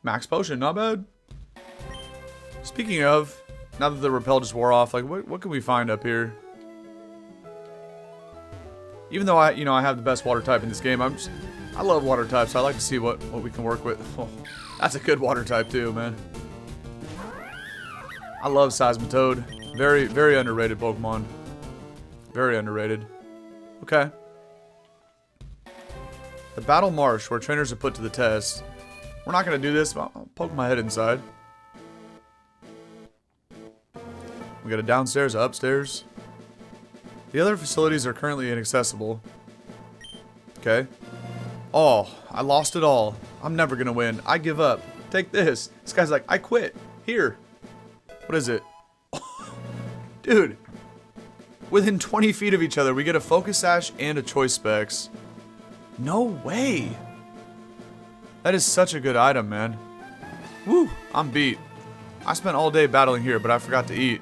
Max potion, not bad. Speaking of, now that the repel just wore off, like what can we find up here? Even though I have the best water type in this game, I love water types, so I like to see what we can work with. Oh, that's a good water type too, man. I love Seismitoad. Very, very underrated Pokemon. Very underrated. Okay. The Battle Marsh, where trainers are put to the test. We're not going to do this, but I'll poke my head inside. We got a downstairs, a upstairs. The other facilities are currently inaccessible. Okay. Oh, I lost it all. I'm never going to win. I give up. Take this. This guy's like, I quit. Here. What is it? Dude. Within 20 feet of each other, we get a Focus Sash and a Choice Specs. No way. That is such a good item, man. Woo, I'm beat. I spent all day battling here, but I forgot to eat.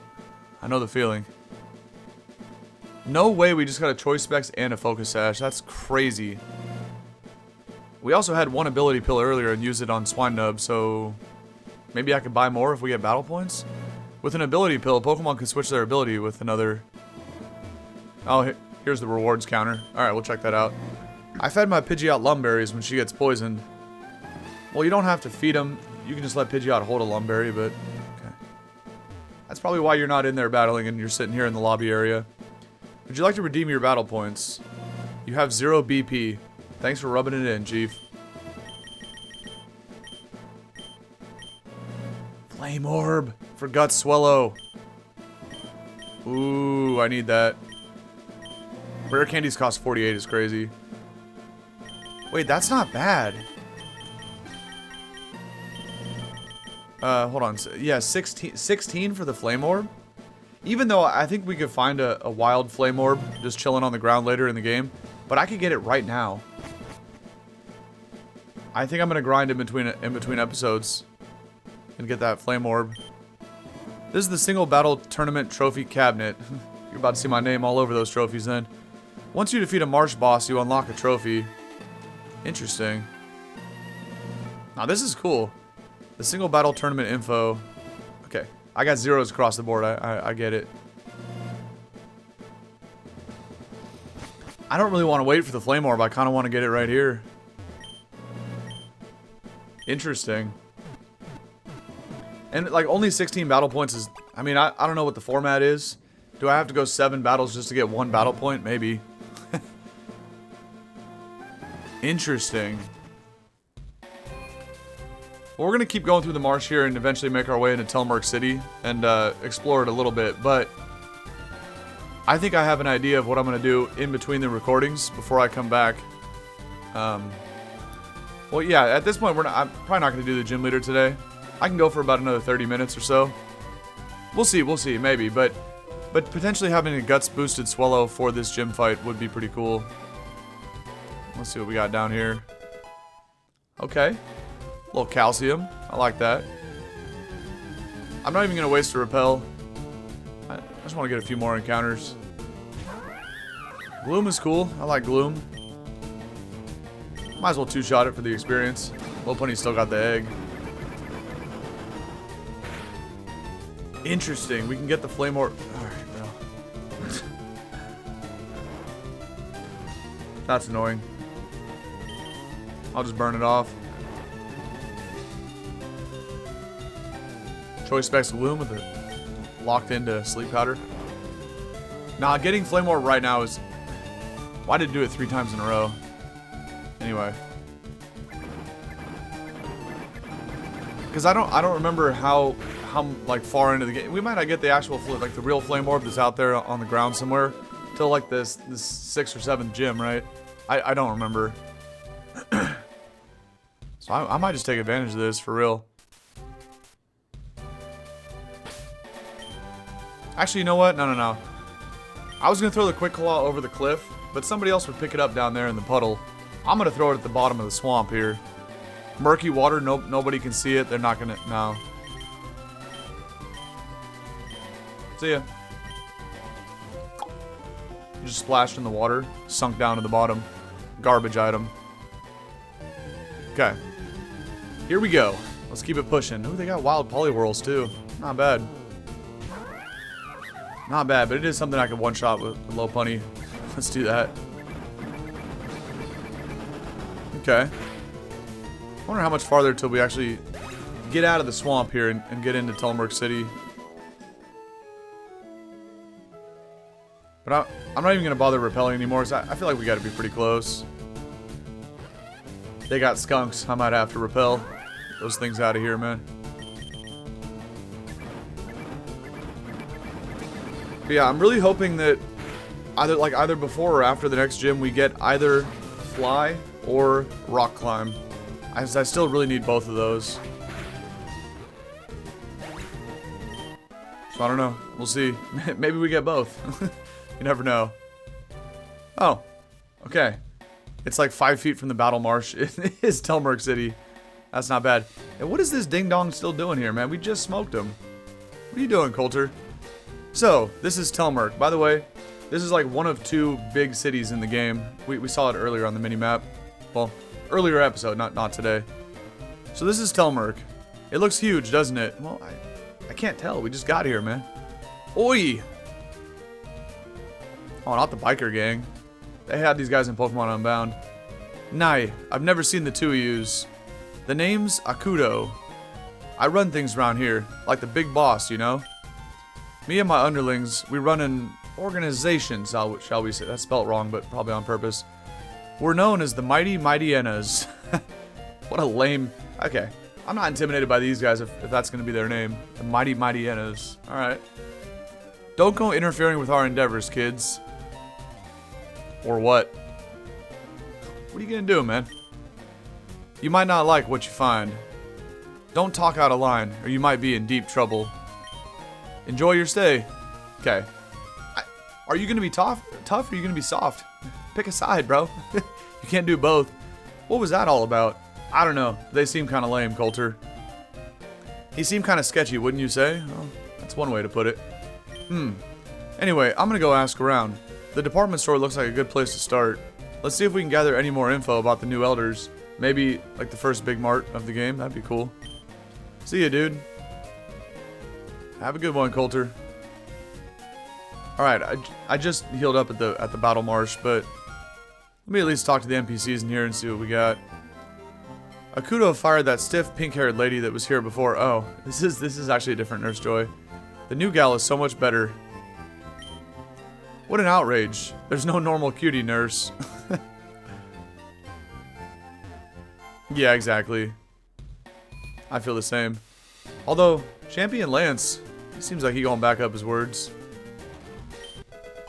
I know the feeling. No way we just got a Choice Specs and a Focus Sash. That's crazy. We also had one ability pill earlier and used it on Swinub, so maybe I could buy more if we get battle points? With an ability pill, Pokemon can switch their ability with another... Oh, here's the rewards counter. Alright, we'll check that out. I fed my Pidgeot Lumberries when she gets poisoned. Well, you don't have to feed them. You can just let Pidgeot hold a Lumberry, but... Okay. That's probably why you're not in there battling and you're sitting here in the lobby area. Would you like to redeem your battle points? You have 0 BP. Thanks for rubbing it in, Chief. Flame orb for Gut Swallow. Ooh, I need that. Rare candies cost 48 is crazy. Wait, that's not bad. Hold on. Yeah, 16 for the flame orb. Even though I think we could find a wild flame orb just chilling on the ground later in the game. But I could get it right now. I think I'm going to grind in between episodes and get that flame orb. This is the single battle tournament trophy cabinet. You're about to see my name all over those trophies then. Once you defeat a marsh boss, you unlock a trophy. Interesting. Now this is cool. The single battle tournament info. Okay, I got zeros across the board. I get it. I don't really want to wait for the flame orb. I kind of want to get it right here. Interesting. And like only 16 battle points is... I mean, I don't know what the format is. Do I have to go 7 battles just to get 1 battle point? Maybe. Interesting. Well, we're going to keep going through the marsh here and eventually make our way into Telmurk City and explore it a little bit. But I think I have an idea of what I'm going to do in between the recordings before I come back. Well, yeah, at this point, I'm probably not going to do the gym leader today. I can go for about another 30 minutes or so. We'll see, maybe. But potentially having a guts boosted swallow for this gym fight would be pretty cool. Let's see what we got down here. Okay. A little calcium. I like that. I'm not even going to waste a repel. I just want to get a few more encounters. Gloom is cool. I like Gloom. Might as well two-shot it for the experience. Lopunny's still got the egg. Interesting. We can get the flame orb. Alright, bro. That's annoying. I'll just burn it off. Choice specs Gloom with it locked into sleep powder. Nah, getting flame orb right now is... Why did it do it 3 times in a row? Anyway. Because I don't remember how like far into the game. We might not get the actual like the real flame orb that's out there on the ground somewhere till like this 6th or 7th gym, right? I don't remember. So I might just take advantage of this for real. Actually, you know what? No. I was gonna throw the quick claw over the cliff, but somebody else would pick it up down there in the puddle. I'm gonna throw it at the bottom of the swamp here. Murky water, nobody can see it. They're not gonna, no. See ya. You just splashed in the water, sunk down to the bottom. Garbage item. Okay. Here we go. Let's keep it pushing. Ooh, they got wild Poliwhirls too. Not bad. Not bad, but it is something I could one-shot with Lopunny. Let's do that. Okay. I wonder how much farther till we actually get out of the swamp here and get into Telmurk City. But I'm not even going to bother repelling anymore, because I feel like we got to be pretty close. They got skunks. I might have to repel those things out of here, man. But yeah, I'm really hoping that either before or after the next gym we get either fly or rock climb. I still really need both of those. So I don't know. We'll see. Maybe we get both. You never know. Oh. Okay. It's like 5 feet from the battle marsh. It is Telmurk City. That's not bad. And what is this ding dong still doing here, man? We just smoked him. What are you doing, Coulter? So, this is Telmurk. By the way, this is like one of 2 big cities in the game. We saw it earlier on the mini-map. Well, earlier episode, not today. So this is Telmurk. It looks huge, doesn't it? Well, I can't tell. We just got here, man. Oi! Oh, not the biker gang. They had these guys in Pokemon Unbound. Nai, I've never seen the 2 of yous. The name's Akudo. I run things around here, like the big boss, you know? Me and my underlings, we run an organization, shall we say. That's spelt wrong, but probably on purpose. We're known as the Mighty Mighty Enas. What a lame... Okay. I'm not intimidated by these guys if that's going to be their name. The Mighty Hyenas. Alright. Don't go interfering with our endeavors, kids. Or what? What are you going to do, man? You might not like what you find. Don't talk out of line, or you might be in deep trouble. Enjoy your stay. Okay. Are you going to be tough, or are you going to be soft? Pick a side, bro. You can't do both. What was that all about? I don't know. They seem kind of lame, Coulter. He seemed kind of sketchy, wouldn't you say? Well, that's one way to put it. Anyway, I'm going to go ask around. The department store looks like a good place to start. Let's see if we can gather any more info about the new elders. Maybe, like, the first big mart of the game. That'd be cool. See ya, dude. Have a good one, Coulter. Alright, I just healed up at the battle marsh, but let me at least talk to the NPCs in here and see what we got. Akuto fired that stiff, pink-haired lady that was here before. Oh, this is actually a different Nurse Joy. The new gal is so much better. What an outrage. There's no normal cutie nurse. Yeah, exactly. I feel the same. Although, Champion Lance, he seems like he's going back up his words.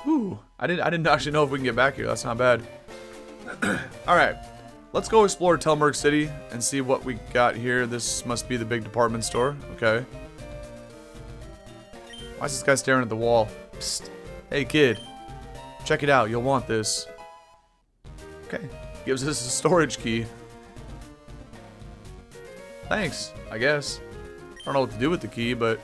Ooh, I didn't actually know if we can get back here. That's not bad. Alright, let's go explore Telmurk City and see what we got here. This must be the big department store. Okay. Why is this guy staring at the wall? Psst. Hey, kid. Check it out. You'll want this. Okay. Gives us a storage key. Thanks, I guess. I don't know what to do with the key, but...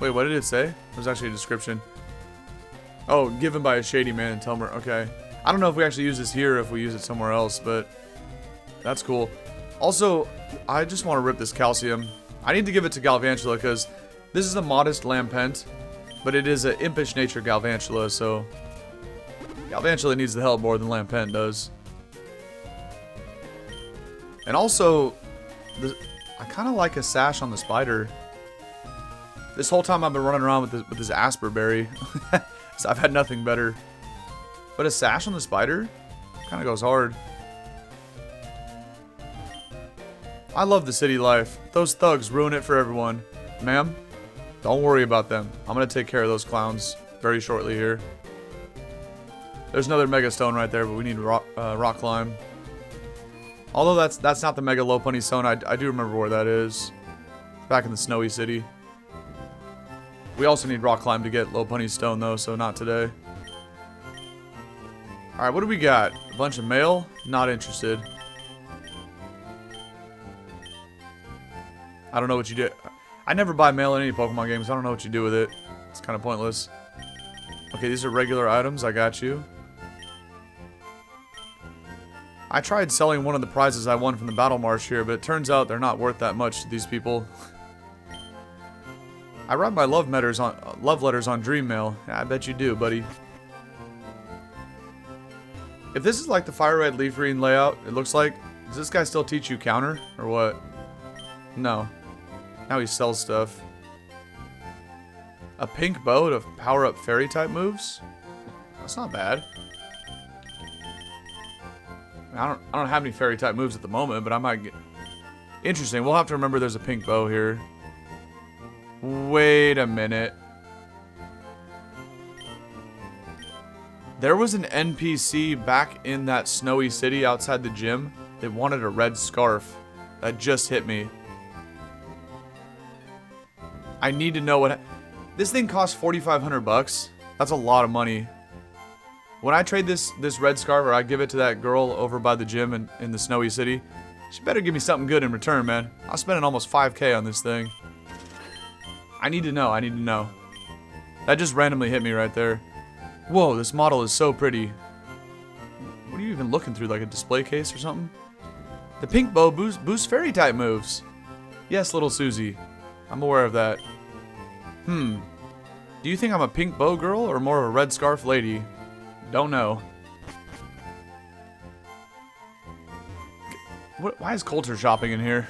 Wait, what did it say? There's actually a description. Oh, given by a shady man in Telmurk. Okay. I don't know if we actually use this here or if we use it somewhere else, but... That's cool. Also, I just want to rip this calcium. I need to give it to Galvantula because this is a modest Lampent, but it is an impish nature Galvantula, so... Galvantula needs the help more than Lampent does. And also, I kind of like a sash on the spider. This whole time I've been running around with this Asperberry. So I've had nothing better. But a sash on the spider kind of goes hard. I love the city life. Those thugs ruin it for everyone. Ma'am, don't worry about them. I'm going to take care of those clowns very shortly here. There's another Mega Stone right there, but we need rock climb. Although that's not the Mega Lopunny Stone, I do remember where that is. Back in the Snowy City. We also need rock climb to get Lopunny Stone though, so not today. Alright, what do we got? A bunch of mail? Not interested. I don't know what you do. I never buy mail in any Pokemon games. I don't know what you do with it. It's kind of pointless. Okay, these are regular items. I got you. I tried selling one of the prizes I won from the Battle Marsh here, but it turns out they're not worth that much to these people. I write my love letters on Dream Mail. Yeah, I bet you do, buddy. If this is like the Fire Red Leaf Green layout, it looks like... Does this guy still teach you counter? Or what? No. Now he sells stuff. A pink bow to power up fairy type moves? That's not bad. I don't have any fairy type moves at the moment, but I might get... Interesting. We'll have to remember there's a pink bow here. Wait a minute. There was an NPC back in that Snowy City outside the gym that wanted a red scarf. That just hit me. I need to know what... This thing costs 4,500 bucks. That's a lot of money. When I trade this red scarf, or I give it to that girl over by the gym in the Snowy City, she better give me something good in return, man. I'm spending almost 5K on this thing. I need to know. I need to know. That just randomly hit me right there. Whoa, this model is so pretty. What are you even looking through, like a display case or something? The pink bow boosts fairy type moves. Yes, little Susie. I'm aware of that. Do you think I'm a pink bow girl or more of a red scarf lady? Don't know. Why is Coulter shopping in here?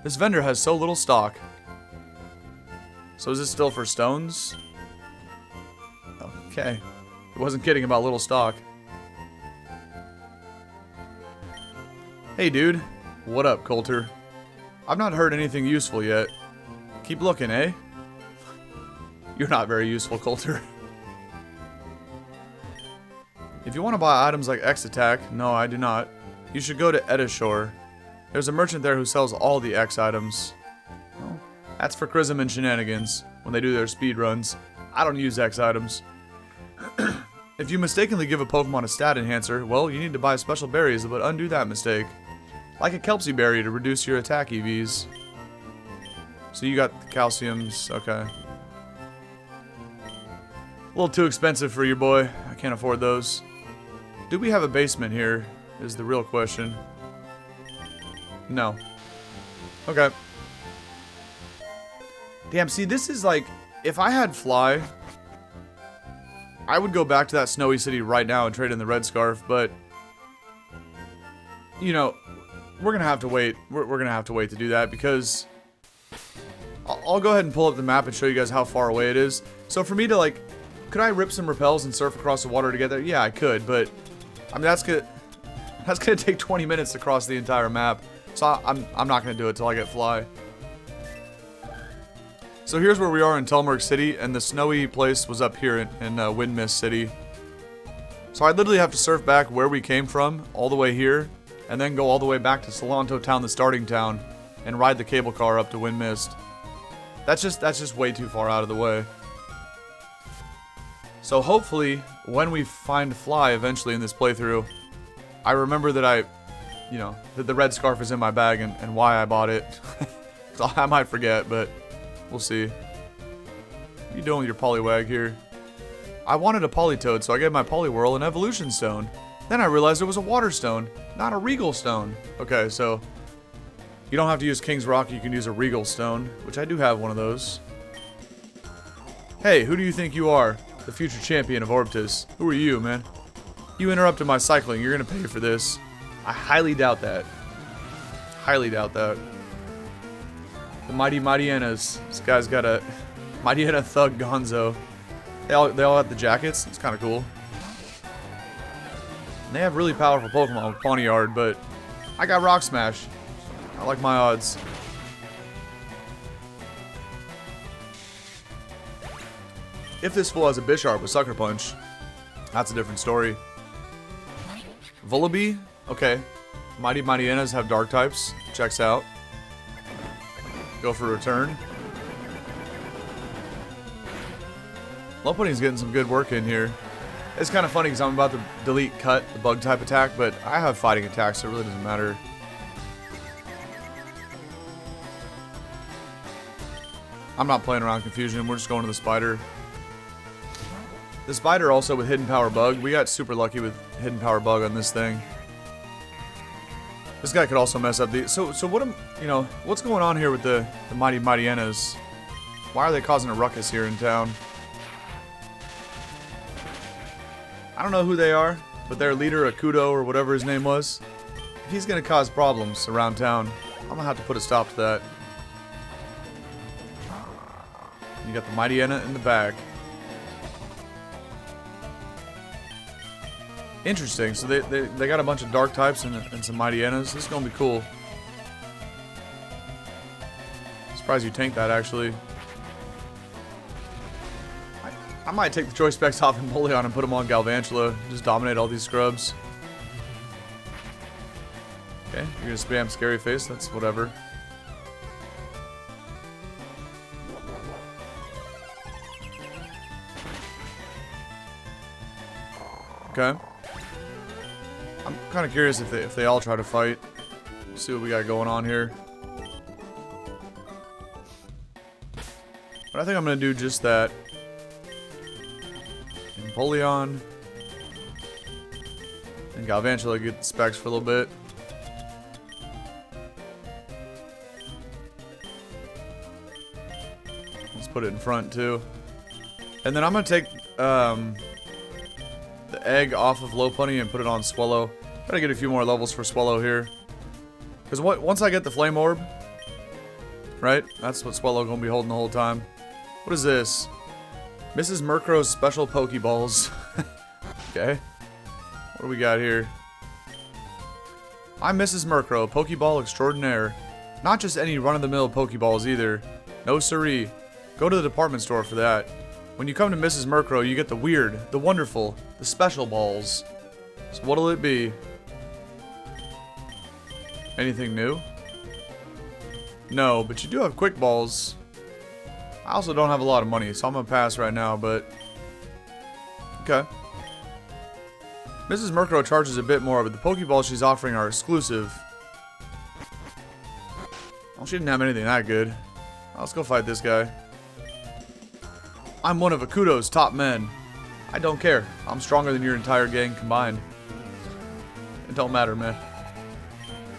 This vendor has so little stock. So is this still for stones? Okay. He wasn't kidding about little stock. Hey dude. What up, Coulter? I've not heard anything useful yet. Keep looking, eh? You're not very useful, Coulter. If you want to buy items like X Attack, no, I do not. You should go to Edishore. There's a merchant there who sells all the X items. Well, that's for Chrism and Shenanigans, when they do their speed runs. I don't use X items. If you mistakenly give a Pokemon a stat enhancer, well, you need to buy special berries that would undo that mistake. Like a Kelpsy berry to reduce your attack EVs. So you got the calciums, okay. A little too expensive for your boy. I can't afford those. Do we have a basement here? Is the real question. No. Okay. Damn, see, this is like, if I had Fly, I would go back to that snowy city right now and trade in the red scarf, but, you know, we're gonna have to wait. We're gonna have to wait to do that because I'll go ahead and pull up the map and show you guys how far away it is. So for me to, like, could I rip some repels and surf across the water together? Yeah, I could, but I mean that's gonna take 20 minutes to cross the entire map. So I'm not gonna do it till I get Fly. So here's where we are in Telmurk City, and the snowy place was up here in Wind Mist City. So I literally have to surf back where we came from, all the way here, and then go all the way back to Valoon Town, the starting town, and ride the cable car up to Wind Mist. That's just way too far out of the way. So hopefully, when we find Fly eventually in this playthrough, I remember that that the red scarf is in my bag and why I bought it. So I might forget, but we'll see. What are you doing with your Poliwag here? I wanted a Politoed, so I gave my Poliwhirl an Evolution Stone. Then I realized it was a Water Stone, not a Regal Stone. Okay, so you don't have to use King's Rock, you can use a Regal Stone, which I do have one of those. Hey, who do you think you are? The future champion of Orbtus. Who are you, man? You interrupted my cycling, you're gonna pay for this. I highly doubt that. Highly doubt that. The Mighty Mightyenas. This guy's got a Mightyena Thug Gonzo. They all have the jackets. It's kind of cool. And they have really powerful Pokemon with Pawniard, but I got Rock Smash. I like my odds. If this fool has a Bisharp with Sucker Punch, that's a different story. Vullaby? Okay. Mighty Mightyenas have Dark types. Checks out. Go for a return. Lopunny's getting some good work in here. It's kind of funny because I'm about to delete Cut, the bug type attack, but I have fighting attacks, so it really doesn't matter. I'm not playing around Confusion, we're just going to the Spider. The Spider also with Hidden Power Bug. We got super lucky with Hidden Power Bug on this thing. This guy could also mess up the... So what am... You know, what's going on here with the Mighty Mightyenas? Why are they causing a ruckus here in town? I don't know who they are, but their leader, Akudo, or whatever his name was, if he's gonna cause problems around town, I'm gonna have to put a stop to that. You got the Mightyena in the bag. Interesting, so they got a bunch of dark types and some Mightyenas. This is gonna be cool. Surprised you tanked that, actually. I might take the choice specs off Empoleon and put them on Galvantula. Just dominate all these scrubs. Okay, you're gonna spam Scary Face, that's whatever. Okay. I'm kind of curious if they all try to fight. See what we got going on here. But I think I'm gonna do just that. Empoleon. And Galvantula get the specs for a little bit. Let's put it in front too. And then I'm gonna take the egg off of Lopunny and put it on Swellow. Gotta get a few more levels for Swellow here. Because once I get the Flame Orb, right? That's what Swellow gonna be holding the whole time. What is this? Mrs. Murkrow's special Pokeballs. Okay. What do we got here? I'm Mrs. Murkrow, Pokeball extraordinaire. Not just any run-of-the-mill Pokeballs either. No siree. Go to the department store for that. When you come to Mrs. Murkrow, you get the weird, the wonderful, the special balls. So what'll it be? Anything new? No, but you do have quick balls. I also don't have a lot of money, so I'm gonna pass right now, but... Okay. Mrs. Murkrow charges a bit more, but the Pokeballs she's offering are exclusive. Well, she didn't have anything that good. Let's go fight this guy. I'm one of Akuto's top men. I don't care. I'm stronger than your entire gang combined. It don't matter, man.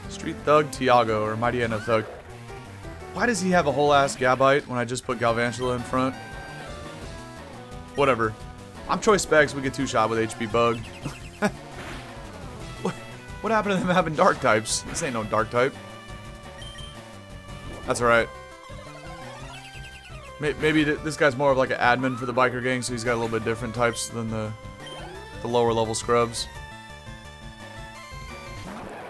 Street Thug Tiago, or Mightyena Thug. Why does he have a whole ass Gabite when I just put Galvantula in front? Whatever. I'm Choice Specs, we get 2-shot with HP Bug. What happened to them having dark types? This ain't no dark type. That's alright. Maybe this guy's more of like an admin for the biker gang, so he's got a little bit different types than the lower level scrubs.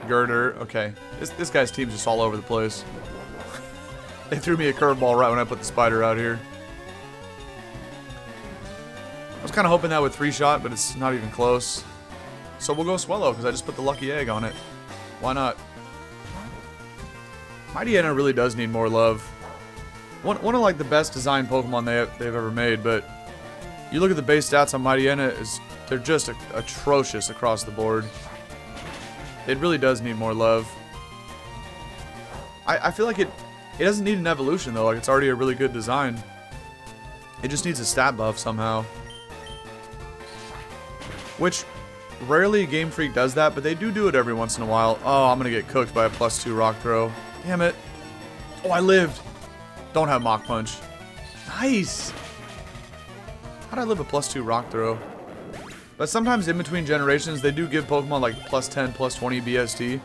Girder, okay. This guy's team's just all over the place. They threw me a curveball right when I put the spider out here. I was kind of hoping that would 3-shot, but it's not even close. So we'll go Swellow, because I just put the lucky egg on it. Why not? Mightyena really does need more love. One of like the best designed Pokemon they've ever made, but you look at the base stats on Mightyena, they're just atrocious across the board. It really does need more love. I feel like it doesn't need an evolution though, like it's already a really good design. It just needs a stat buff somehow. Which, rarely Game Freak does that, but they do it every once in a while. Oh, I'm gonna get cooked by a +2 rock throw. Damn it. Oh, I lived. Don't have Mach Punch. Nice. How'd I live a +2 rock throw? But sometimes in between generations, they do give Pokemon like +10, +20 BST.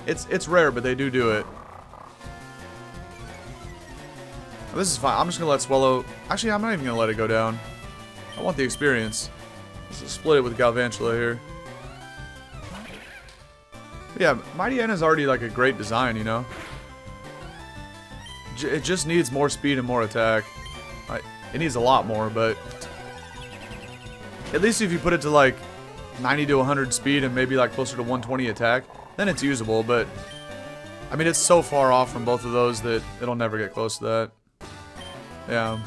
It's rare, but they do it. This is fine. I'm just gonna let Swellow... Actually, I'm not even gonna let it go down. I want the experience. Let's split it with Galvantula here. Yeah, Mightyena's already like a great design, you know? It just needs more speed and more attack. It needs a lot more, but... At least if you put it to like 90 to 100 speed and maybe like closer to 120 attack, then it's usable, but... I mean, it's so far off from both of those that it'll never get close to that. Yeah.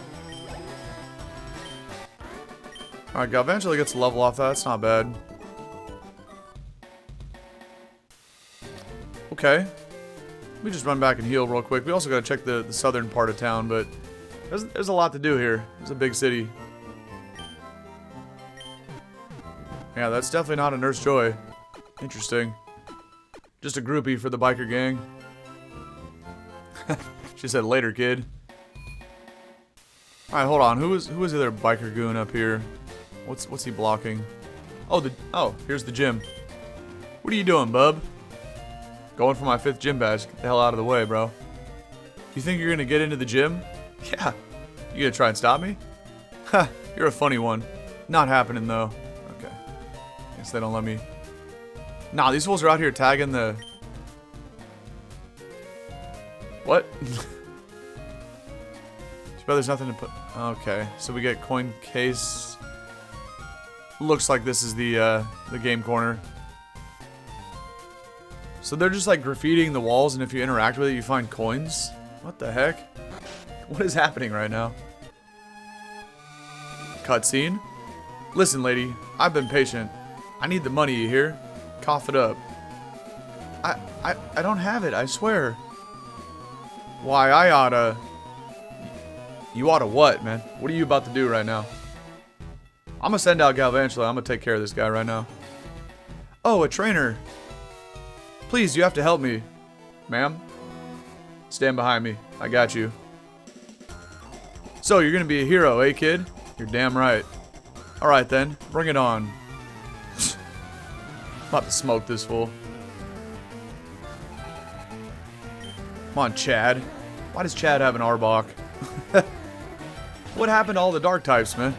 Alright, Galvantula gets a level off that. That's not bad. Okay. Let me just run back and heal real quick. We also gotta check the southern part of town, but there's a lot to do here. It's a big city. Yeah, that's definitely not a Nurse Joy. Interesting. Just a groupie for the biker gang. She said, later, kid. Alright, hold on. Who is the other biker goon up here? What's he blocking? Oh, here's the gym. What are you doing, bub? Going for my 5th gym badge. Get the hell out of the way, bro. You think you're gonna get into the gym? Yeah. You gonna try and stop me? Ha, you're a funny one. Not happening, though. Okay. Guess they don't let me... Nah, these fools are out here tagging the... What? But there's nothing to put... Okay, so we get coin case. Looks like this is the game corner. So they're just like graffitiing the walls, and if you interact with it, you find coins? What the heck? What is happening right now? Cutscene? Listen, lady, I've been patient. I need the money, you hear? Cough it up. I don't have it, I swear. Why, I oughta... You oughta what, man? What are you about to do right now? I'm gonna send out Galvantula. I'm gonna take care of this guy right now. Oh, a trainer. Please, you have to help me. Ma'am? Stand behind me. I got you. So, you're gonna be a hero, eh, kid? You're damn right. Alright then, bring it on. I'm about to smoke this fool. Come on, Chad. Why does Chad have an Arbok? What happened to all the dark types, man?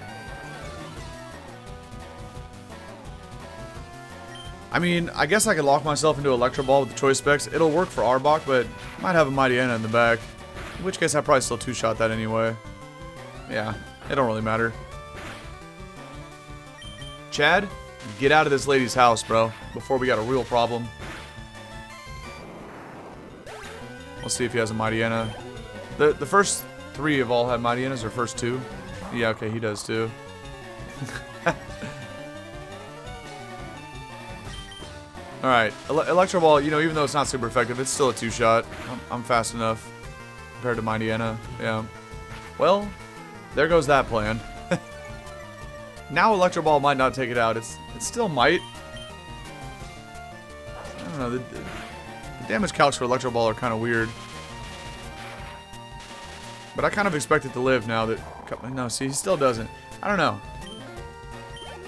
I mean, I guess I could lock myself into Electro Ball with the choice specs. It'll work for Arbok, but might have a Mightyena in the back. In which case, I probably still two-shot that anyway. Yeah, it don't really matter. Chad, get out of this lady's house, bro, before we got a real problem. Let's see if he has a Mightyena. The first 3 have all had Mightyenas, or first 2? Yeah, okay, he does too. Alright, Electro Ball, you know, even though it's not super effective, it's still a two-shot. I'm fast enough compared to Mightyena. Yeah. Well, there goes that plan. Now Electro Ball might not take it out. It still might. I don't know. The damage calcs for Electro Ball are kind of weird. But I kind of expect it to live now that... No, see, he still doesn't. I don't know.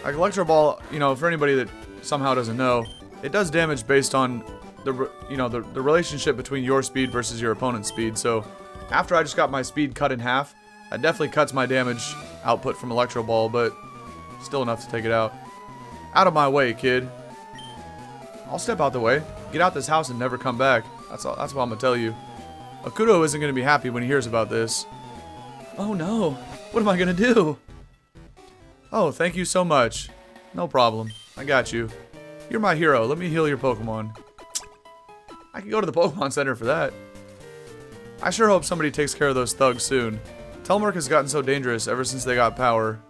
Like, Electro Ball, you know, for anybody that somehow doesn't know, it does damage based on the, you know, the relationship between your speed versus your opponent's speed. So, after I just got my speed cut in half, that definitely cuts my damage output from Electro Ball, but still enough to take it out. Out of my way, kid. I'll step out the way. Get out this house and never come back. That's all. That's what I'm gonna tell you. Akudo isn't gonna be happy when he hears about this. Oh no! What am I gonna do? Oh, thank you so much. No problem. I got you. You're my hero. Let me heal your Pokemon. I can go to the Pokemon Center for that. I sure hope somebody takes care of those thugs soon. Telmurk has gotten so dangerous ever since they got power.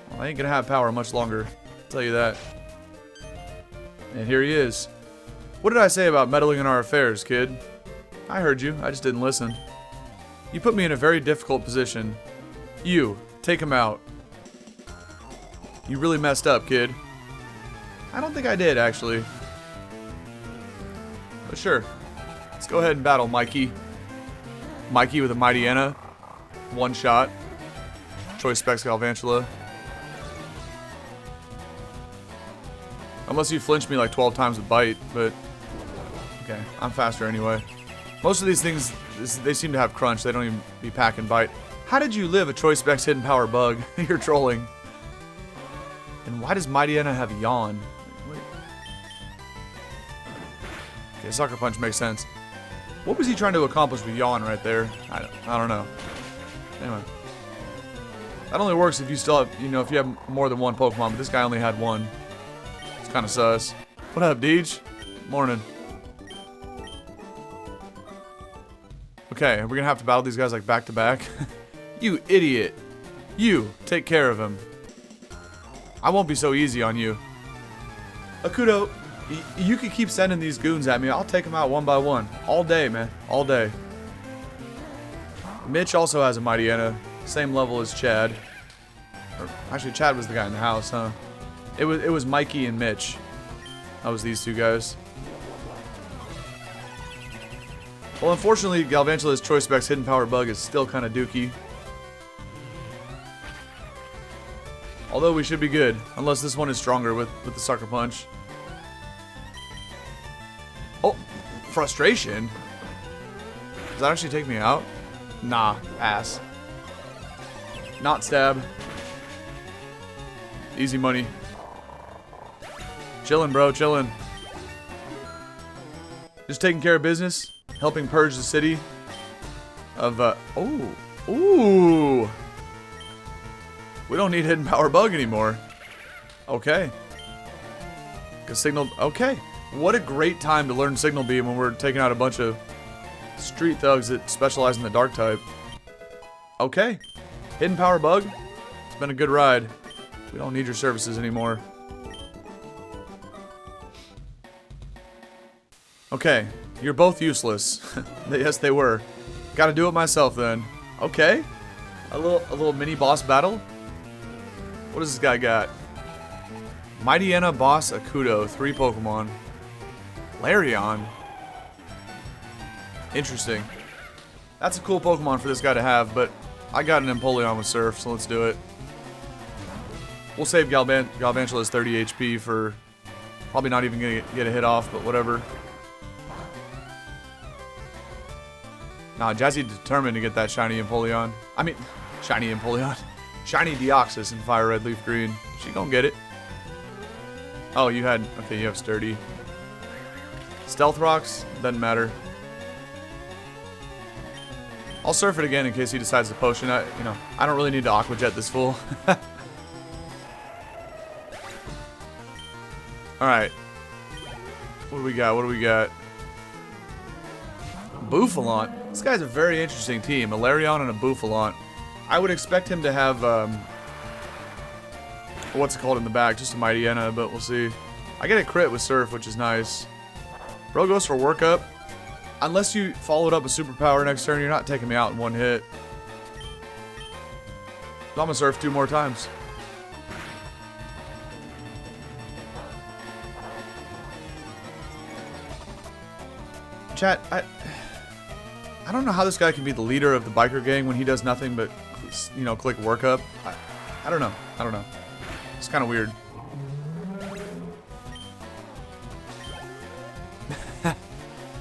Well, I ain't gonna have power much longer. I'll tell you that. And here he is. What did I say about meddling in our affairs, kid? I heard you. I just didn't listen. You put me in a very difficult position. You, take him out. You really messed up, kid. I don't think I did, actually. But sure. Let's go ahead and battle Mikey. Mikey with a Mightyena. One shot. Choice Specs Galvantula. Unless you flinch me like 12 times with Bite, but... Okay, I'm faster anyway. Most of these things, they seem to have Crunch. They don't even be packing Bite. How did you live a Choice Specs Hidden Power bug? You're trolling. And why does Mightyena have Yawn? Wait. Okay, Sucker Punch makes sense. What was he trying to accomplish with Yawn right there? I don't know. Anyway. That only works if you still have, you know, if you have more than one Pokemon, but this guy only had one. It's kind of sus. What up, Deej? Morning. Okay, we're gonna have to battle these guys like back to back. You idiot. You, take care of him. I won't be so easy on you. Akudo, you can keep sending these goons at me. I'll take them out one by one. All day, man. All day. Mitch also has a Mightyena. Same level as Chad. Or, actually, Chad was the guy in the house, huh? It was Mikey and Mitch. That was these two guys. Well, unfortunately, Galvantula's Choice Specs Hidden Power bug is still kind of dookie. Although we should be good, unless this one is stronger with the Sucker Punch. Oh, Frustration? Does that actually take me out? Nah, ass. Not Stab. Easy money. Chillin', bro, chillin'. Just taking care of business. Helping purge the city of, ooh. We don't need Hidden Power Bug anymore. Okay. Signal, okay. What a great time to learn Signal Beam when we're taking out a bunch of street thugs that specialize in the Dark type. Okay. Hidden Power Bug. It's been a good ride. We don't need your services anymore. Okay. You're both useless. Yes, they were. Gotta do it myself then. Okay. A little mini boss battle. What does this guy got? Mightyena, Boss, Akudo, 3 Pokemon. Larion. Interesting. That's a cool Pokemon for this guy to have, but I got an Empoleon with Surf, so let's do it. We'll save Galvantula's 30 HP for probably not even gonna get a hit off, but whatever. Nah, Jazzy determined to get that shiny Empoleon. I mean, shiny Empoleon. Shiny Deoxys in Fire Red Leaf Green. She gonna get it. Oh, you had... Okay, you have Sturdy. Stealth Rocks? Doesn't matter. I'll surf it again in case he decides to potion. I don't really need to Aqua Jet this fool. Alright. What do we got? What do we got? Bouffalont. This guy's a very interesting team. A Larion and a Bouffalont. I would expect him to have, what's it called in the back? Just a Mightyena, but we'll see. I get a crit with Surf, which is nice. Bro goes for workup. Unless you followed up a superpower next turn, you're not taking me out in one hit. So I'm gonna Surf 2 more times. Chat, I don't know how this guy can be the leader of the biker gang when he does nothing but, click workup. I don't know. I don't know. It's kind of weird.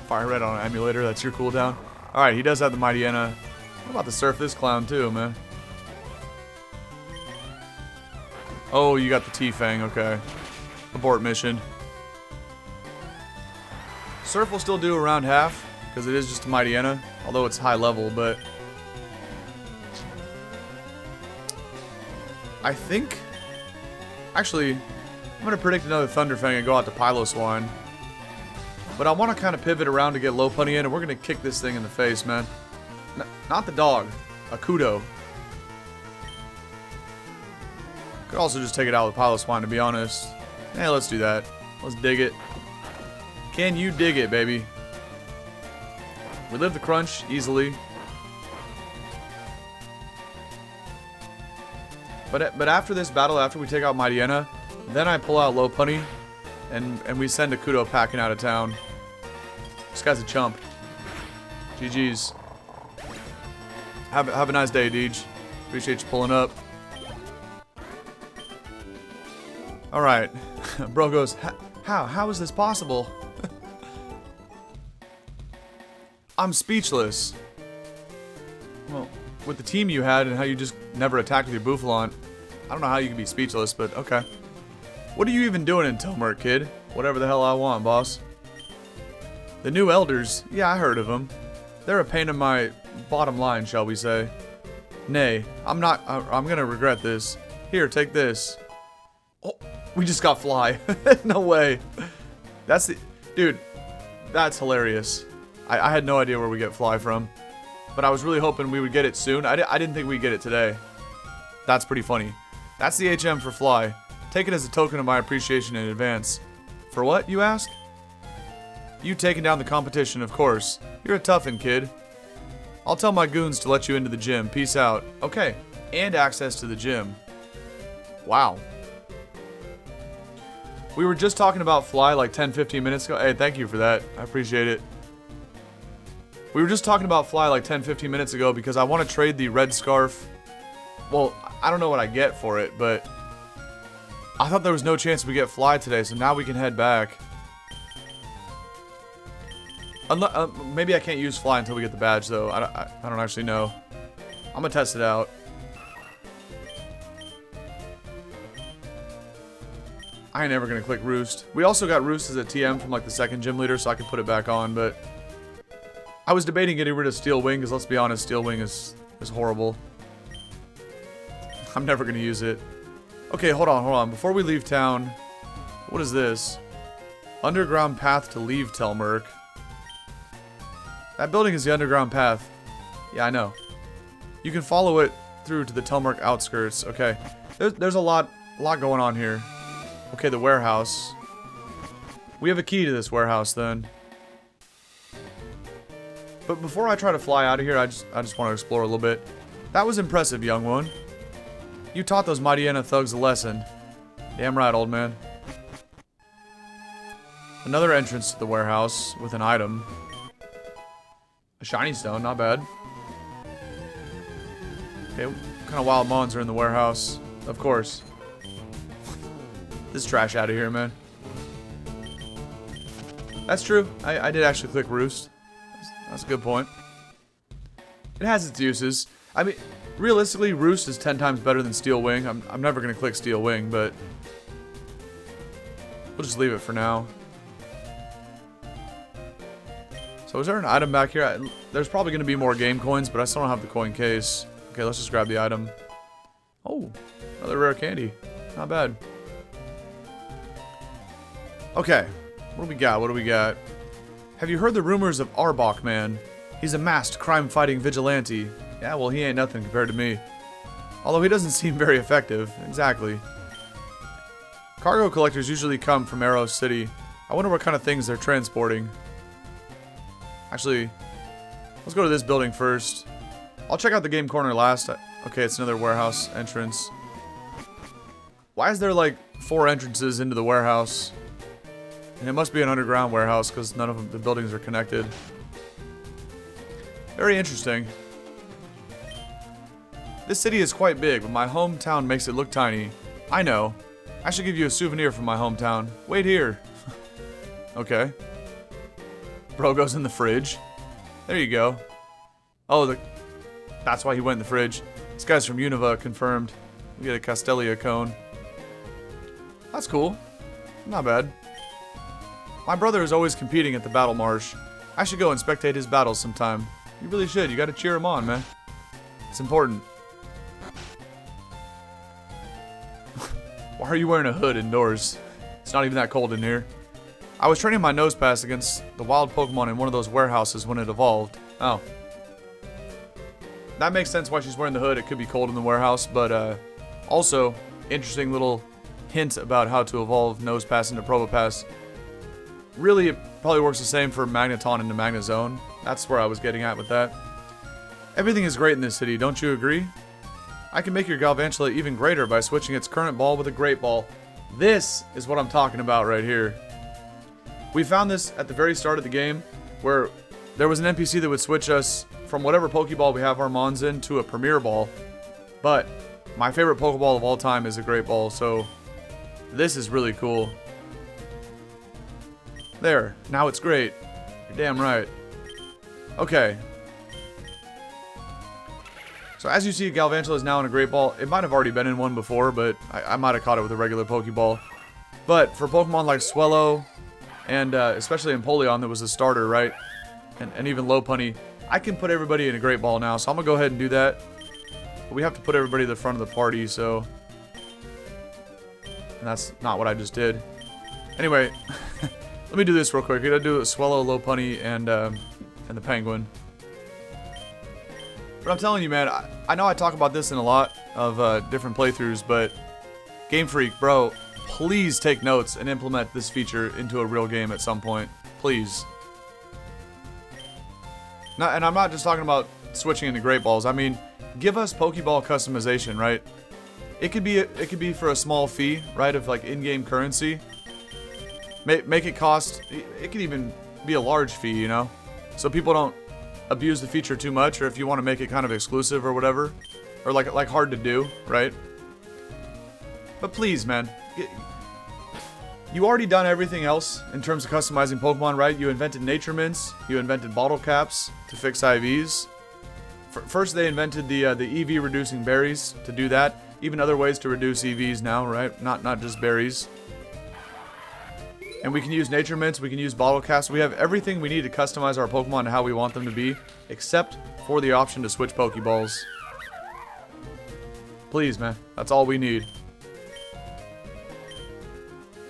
Fire red on an emulator, that's your cooldown. Alright, he does have the Mightyena. I'm about to surf this clown too, man. Oh, you got the T-Fang, okay. Abort mission. Surf will still do around half, because it is just a Mightyena, although it's high level, but... I think... Actually, I'm going to predict another Thunderfang and go out to Piloswine. But I want to kind of pivot around to get Lopunny in, and we're going to kick this thing in the face, man. Not the dog. A Kudo. Could also just take it out with Piloswine, to be honest. Yeah, let's do that. Let's dig it. Can you dig it, baby? We live the crunch easily. But after this battle, after we take out Mightyena, then I pull out Lopunny, and we send a Kudo packing out of town. This guy's a chump. GG's. Have a nice day, Deej. Appreciate you pulling up. Alright. Bro goes, how is this possible? I'm speechless. Well, with the team you had and how you just never attacked with your Bouffalont, I don't know how you can be speechless, but okay. What are you even doing in Telmurk, kid? Whatever the hell I want, boss. The new elders, yeah, I heard of them. They're a pain in my bottom line, shall we say. Nay, I'm gonna regret this. Here, take this. Oh, we just got Fly. No way. That's the... Dude, that's hilarious. I had no idea where we get Fly from. But I was really hoping we would get it soon. I didn't think we'd get it today. That's pretty funny. That's the HM for Fly. Take it as a token of my appreciation in advance. For what, you ask? You taking down the competition, of course. You're a toughin', kid. I'll tell my goons to let you into the gym. Peace out. Okay. And access to the gym. Wow. We were just talking about Fly like 10-15 minutes ago. Hey, thank you for that. I appreciate it. We were just talking about Fly like 10-15 minutes ago because I want to trade the red scarf. Well, I don't know what I get for it, but I thought there was no chance we get Fly today, so now we can head back. Maybe I can't use Fly until we get the badge, though. I don't actually know. I'm gonna test it out. I ain't never gonna click Roost. We also got Roost as a TM from like the second gym leader, so I can put it back on, but I was debating getting rid of Steel Wing, because let's be honest, Steel Wing is horrible. I'm never gonna use it. Okay, hold on. Before we leave town, what is this? Underground path to leave Telmurk. That building is the underground path. Yeah, I know. You can follow it through to the Telmurk outskirts. Okay. There's a lot going on here. Okay, the warehouse. We have a key to this warehouse then. But before I try to fly out of here, I just want to explore a little bit. That was impressive, young one. You taught those Mightyena thugs a lesson. Damn right, old man. Another entrance to the warehouse with an item. A shiny stone, not bad. Okay, what kind of wild mons are in the warehouse? Of course. This trash out of here, man. That's true. I did actually click Roost. That's a good point. It has its uses. I mean, realistically, Roost is 10 times better than Steel Wing. I'm never going to click Steel Wing, but We'll just leave it for now. So is there an item back here? There's probably going to be more game coins, but I still don't have the coin case. Okay, let's just grab the item. Oh, another rare candy. Not bad. Okay, what do we got? What do we got? Have you heard the rumors of Arbok, man? He's a masked crime-fighting vigilante. Yeah, well, he ain't nothing compared to me. Although he doesn't seem very effective. Exactly. Cargo collectors usually come from Arrow City. I wonder what kind of things they're transporting. Actually, let's go to this building first. I'll check out the game corner last. Okay, it's another warehouse entrance. Why is there like 4 entrances into the warehouse? And it must be an underground warehouse because none of the buildings are connected. Very interesting. This city is quite big, but my hometown makes it look tiny. I know. I should give you a souvenir from my hometown. Wait here. Okay. Bro goes in the fridge. There you go. Oh, that's why he went in the fridge. This guy's from Unova, confirmed. We get a Castelia cone. That's cool. Not bad. My brother is always competing at the battle marsh. I should go and spectate his battles sometime. You really should. You gotta cheer him on, man. It's important. Why are you wearing a hood indoors? It's not even that cold in here. I was training my nose pass against the wild Pokemon in one of those warehouses when it evolved. Oh. That makes sense why she's wearing the hood. It could be cold in the warehouse, but also, interesting little hint about how to evolve nose pass into Probopass. Really, it probably works the same for Magneton into Magnezone. That's where I was getting at with that. Everything is great in this city, don't you agree? I can make your Galvantula even greater by switching its current ball with a Great Ball. This is what I'm talking about right here. We found this at the very start of the game, where there was an NPC that would switch us from whatever Pokeball we have our Mons in to a Premier Ball. But my favorite Pokeball of all time is a Great Ball, so this is really cool. There, now it's great. You're damn right. Okay. So as you see, Galvantula is now in a Great Ball. It might have already been in one before, but I might have caught it with a regular Pokeball. But for Pokemon like Swellow, and especially Empoleon that was a starter, right? And even Lopunny, I can put everybody in a Great Ball now, so I'm going to go ahead and do that. But we have to put everybody at the front of the party, so... And that's not what I just did. Anyway, let me do this real quick. We gotta do a Swellow, Lopunny, and the Penguin. But I'm telling you, man, I know I talk about this in a lot of different playthroughs, but Game Freak, bro, please take notes and implement this feature into a real game at some point. Please. And I'm not just talking about switching into Great Balls. I mean, give us Pokeball customization, right? It could be for a small fee, right, of like in-game currency. Make it cost. It could even be a large fee, you know, so people don't abuse the feature too much, or if you want to make it kind of exclusive or whatever, or like hard to do, right? But please, man, you already done everything else in terms of customizing Pokemon, right? You invented Nature Mints, you invented bottle caps to fix IVs. First, they invented the EV reducing berries to do that. Even other ways to reduce EVs now, right? Not just berries. And we can use Nature Mints, we can use bottle caps. We have everything we need to customize our Pokemon to how we want them to be, except for the option to switch Pokeballs. Please, man. That's all we need.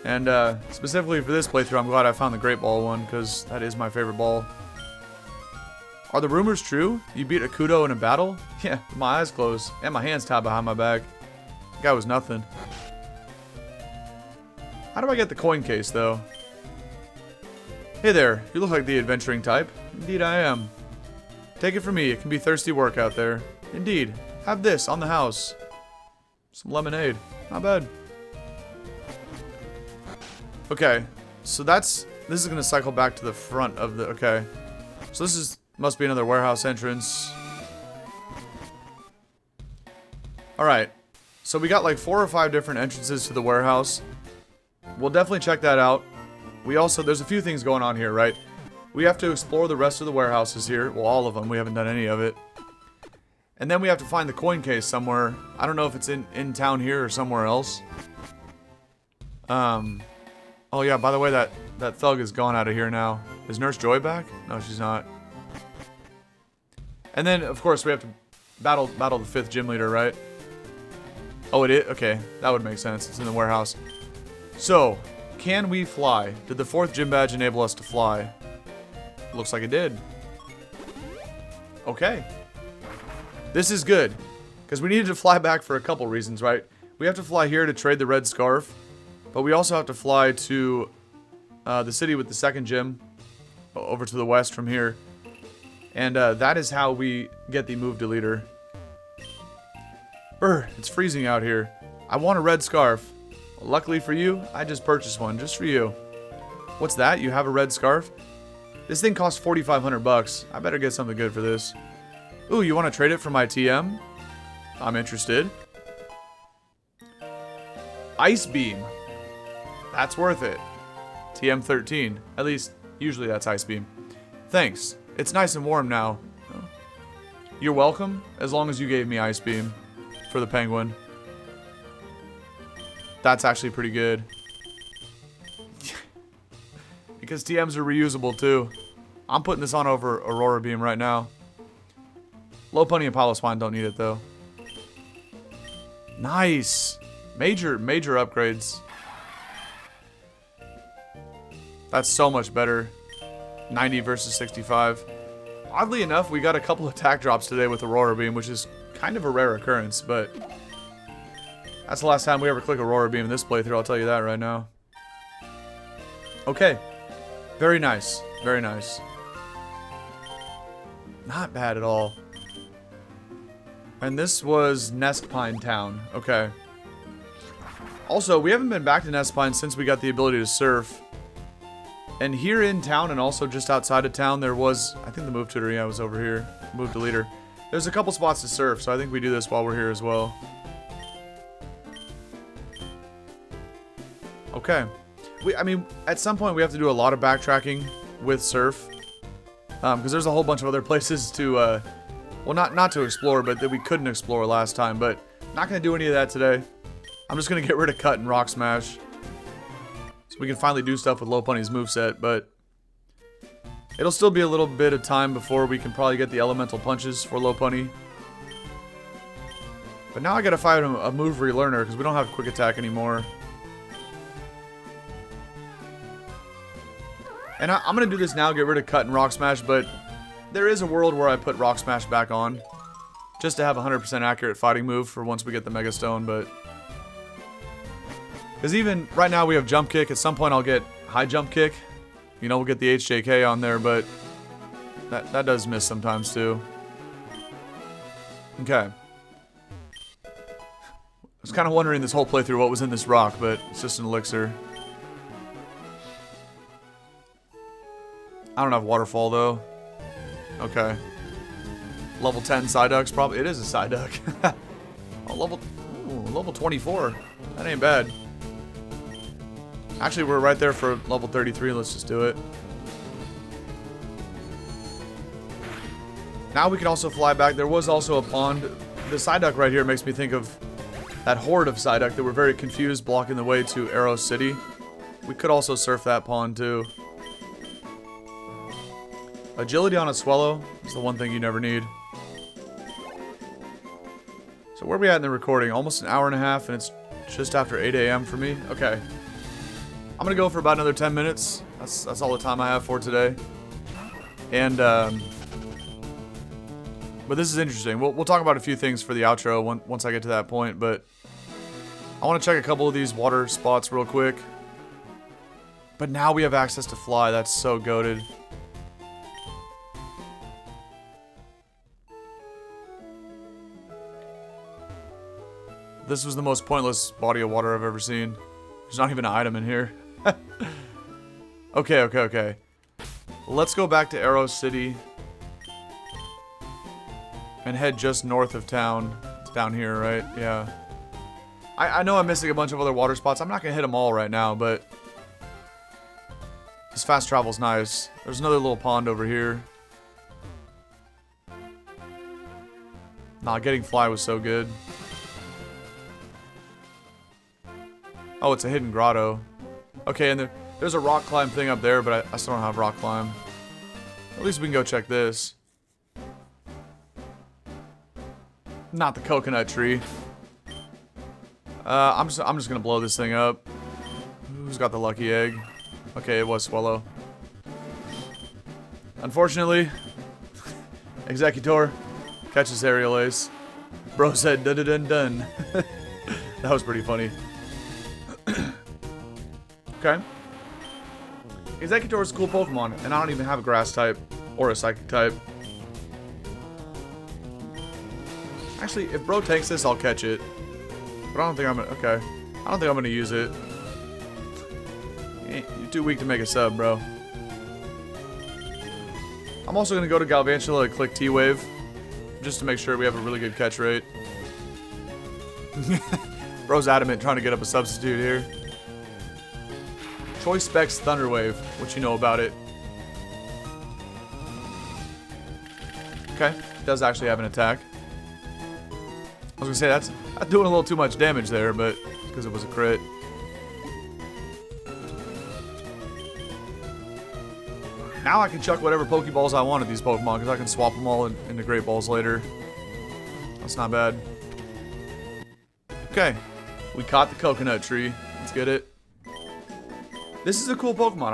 And specifically for this playthrough, I'm glad I found the Great Ball one, because that is my favorite ball. Are the rumors true? You beat Akudo in a battle? Yeah, with my eyes closed, and my hands tied behind my back. That guy was nothing. How do I get the coin case, though? Hey there, you look like the adventuring type. Indeed I am. Take it from me, it can be thirsty work out there. Indeed. Have this on the house. Some lemonade. Not bad. Okay, so this is going to cycle back to the front of the... Okay. So this must be another warehouse entrance. Alright. So we got like 4 or 5 different entrances to the warehouse. We'll definitely check that out. There's a few things going on here, right? We have to explore the rest of the warehouses here. Well, all of them. We haven't done any of it. And then we have to find the coin case somewhere. I don't know if it's in town here or somewhere else. Oh yeah, by the way, that thug is gone out of here now. Is Nurse Joy back? No, she's not. And then, of course, we have to battle the 5th gym leader, right? Oh, it is? Okay, that would make sense. It's in the warehouse. So, can we fly? Did the 4th gym badge enable us to fly? Looks like it did. Okay. This is good. Because we needed to fly back for a couple reasons, right? We have to fly here to trade the red scarf. But we also have to fly to the city with the 2nd gym. Over to the west from here. And that is how we get the move deleter. It's freezing out here. I want a red scarf. Luckily for you, I just purchased one just for you. What's that? You have a red scarf? This thing costs 4,500 bucks. I better get something good for this. Ooh, you want to trade it for my TM? I'm interested. Ice Beam. That's worth it. TM 13. At least, usually that's Ice Beam. Thanks. It's nice and warm now. You're welcome, as long as you gave me Ice Beam for the penguin. That's actually pretty good. Because TMs are reusable too. I'm putting this on over Aurora Beam right now. Lopunny and Piloswine don't need it though. Nice. Major upgrades. That's so much better. 90 versus 65. Oddly enough, we got a couple attack drops today with Aurora Beam, which is kind of a rare occurrence, but that's the last time we ever click Aurora Beam in this playthrough, I'll tell you that right now. Okay. Very nice. Very nice. Not bad at all. And this was Nestpine Town. Okay. Also, we haven't been back to Nestpine since we got the ability to surf. And here in town and also just outside of town, there was, I think the move tutor, yeah, was over here. Move deleter. There's a couple spots to surf, so I think we do this while we're here as well. Okay. I mean, at some point we have to do a lot of backtracking with surf. Because there's a whole bunch of other places to, well, not to explore, but that we couldn't explore last time. But not going to do any of that today. I'm just going to get rid of Cut and Rock Smash. So we can finally do stuff with Lopunny's moveset, but it'll still be a little bit of time before we can probably get the elemental punches for Lopunny. But now I gotta fight a move relearner because we don't have quick attack anymore. And I'm gonna do this now, get rid of Cut and Rock Smash, but there is a world where I put Rock Smash back on. Just to have a 100% accurate fighting move for once we get the Mega Stone, but... Because even right now we have Jump Kick, at some point I'll get High Jump Kick. You know, we'll get the HJK on there, but that does miss sometimes too. Okay. I was kind of wondering this whole playthrough what was in this rock, but it's just an elixir. I don't have Waterfall though. Okay. Level 10 Psyduck's probably... It is a Psyduck. Oh, level 24. That ain't bad. Actually, we're right there for level 33. Let's just do it. Now we can also fly back. There was also a pond. The Psyduck right here makes me think of that horde of Psyduck that were very confused, blocking the way to Arrow City. We could also surf that pond too. Agility on a Swellow is the one thing you never need. So where are we at in the recording? Almost an hour and a half, and it's just after 8 a.m. for me? Okay. I'm going to go for about another 10 minutes. That's all the time I have for today. And, but this is interesting. We'll talk about a few things for the outro once I get to that point, but I want to check a couple of these water spots real quick. But now we have access to fly. That's so goated. This was the most pointless body of water I've ever seen. There's not even an item in here. Okay. Let's go back to Arrow City. And head just north of town. It's down here, right? Yeah. I know I'm missing a bunch of other water spots. I'm not going to hit them all right now, but... this fast travel's nice. There's another little pond over here. Nah, getting fly was so good. Oh, it's a hidden grotto. Okay, and There's a rock climb thing up there, but I still don't have rock climb. At least we can go check this. Not the coconut tree. I'm just gonna blow this thing up. Who's got the lucky egg? Okay, it was Swallow. Unfortunately, Executor catches aerial ace. Bro said dun dun dun dun. That was pretty funny. Okay. Executor is a cool Pokemon, and I don't even have a grass type or a psychic type. Actually, if Bro takes this, I'll catch it. But I don't think I'm gonna. Okay. I don't think I'm gonna use it. You're too weak to make a sub, bro. I'm also gonna go to Galvantula and click T-Wave, just to make sure we have a really good catch rate. Bro's adamant trying to get up a substitute here. Choice Specs Thunder Wave. What you know about it? Okay, it does actually have an attack. I was gonna say that's doing a little too much damage there, but because it was a crit. Now I can chuck whatever Pokeballs I want at these Pokemon because I can swap them all into Great Balls later. That's not bad. Okay, we caught the coconut tree. Let's get it. This is a cool Pokemon.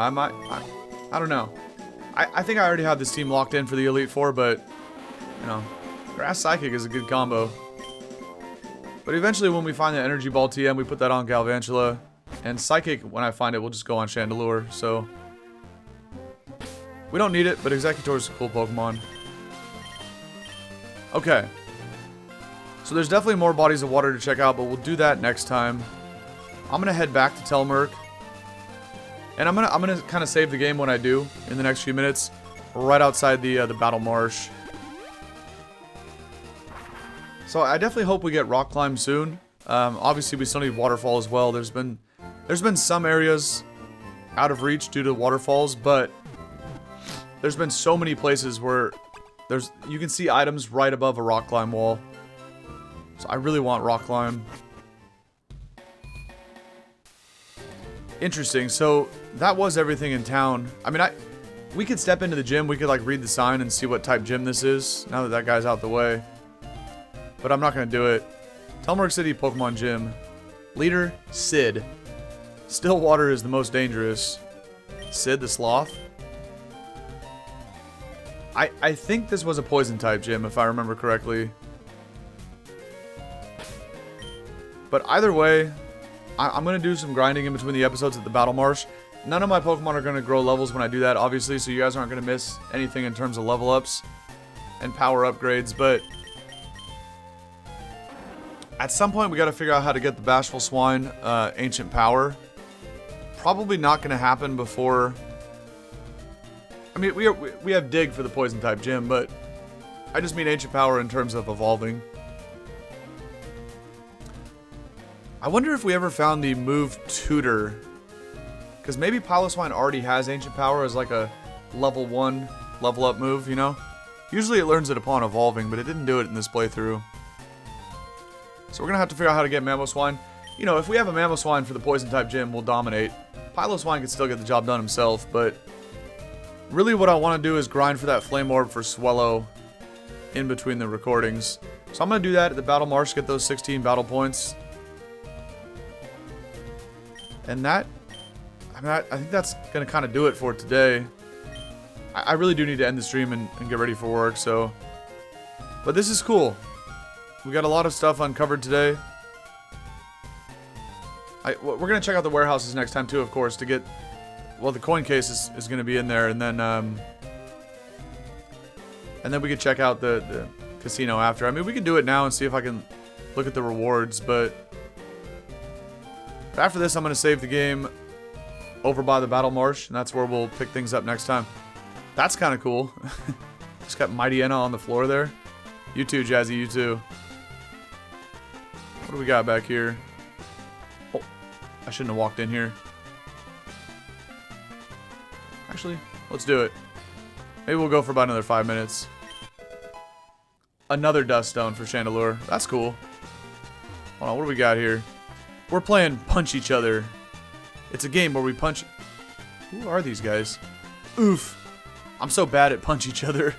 I don't know. I think I already have this team locked in for the Elite Four, but you know, Grass Psychic is a good combo. But eventually, when we find the Energy Ball TM, we put that on Galvantula, and Psychic, when I find it, we'll just go on Chandelure. So we don't need it, but Executor is a cool Pokemon. Okay. So there's definitely more bodies of water to check out, but we'll do that next time. I'm gonna head back to Telmurk, and I'm gonna kind of save the game when I do in the next few minutes, right outside the Battle Marsh. So I definitely hope we get Rock Climb soon. Obviously, we still need Waterfall as well. There's been some areas out of reach due to waterfalls, but there's been so many places where you can see items right above a Rock Climb wall. So I really want Rock Climb. Interesting. So that was everything in town. I mean, we could step into the gym. We could like read the sign and see what type gym this is. Now that guy's out the way. But I'm not going to do it. Telmurk City Pokemon Gym. Leader, Sid. Stillwater is the most dangerous. Sid the Sloth. I think this was a poison type gym, if I remember correctly. But either way, I'm going to do some grinding in between the episodes at the Battle Marsh. None of my Pokemon are going to grow levels when I do that, obviously, so you guys aren't going to miss anything in terms of level ups and power upgrades, but at some point, we got to figure out how to get the Bashful Swine Ancient Power. Probably not going to happen before. I mean, we have Dig for the Poison type gym, but I just mean Ancient Power in terms of evolving. I wonder if we ever found the move Tutor, because maybe Piloswine already has Ancient Power as like a level 1 level up move, you know? Usually it learns it upon evolving, but it didn't do it in this playthrough. So we're going to have to figure out how to get Mamoswine. You know, if we have a Mamoswine for the Poison type gym, we'll dominate. Piloswine can still get the job done himself, but really what I want to do is grind for that Flame Orb for Swellow in between the recordings. So I'm going to do that at the Battle Marsh, get those 16 battle points. And that, I think that's going to kind of do it for today. I really do need to end the stream and get ready for work, so. But this is cool. We got a lot of stuff uncovered today. We're going to check out the warehouses next time too, of course, to get. Well, the coin case is going to be in there, and then we could check out the casino after. I mean, we can do it now and see if I can look at the rewards, but after this, I'm going to save the game over by the Battle Marsh, and that's where we'll pick things up next time. That's kind of cool. Just got Mighty Enna on the floor there. You too, Jazzy, you too. What do we got back here? Oh, I shouldn't have walked in here. Actually, let's do it. Maybe we'll go for about another 5 minutes. Another Dust Stone for Chandelure. That's cool. Hold on, what do we got here? We're playing Punch Each Other. It's a game where we punch Who are these guys? Oof. I'm so bad at punch each other.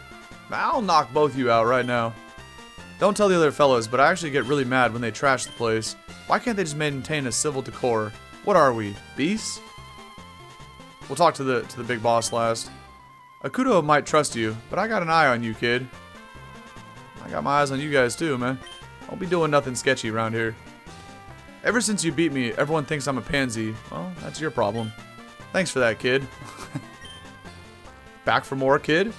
I'll knock both of you out right now. Don't tell the other fellows, but I actually get really mad when they trash the place. Why can't they just maintain a civil decor? What are we, beasts? We'll talk to the big boss last. Akuto might trust you, but I got an eye on you, kid. I got my eyes on you guys too, man. Don't be doing nothing sketchy around here. Ever since you beat me, everyone thinks I'm a pansy. Well, that's your problem. Thanks for that, kid. Back for more, kid?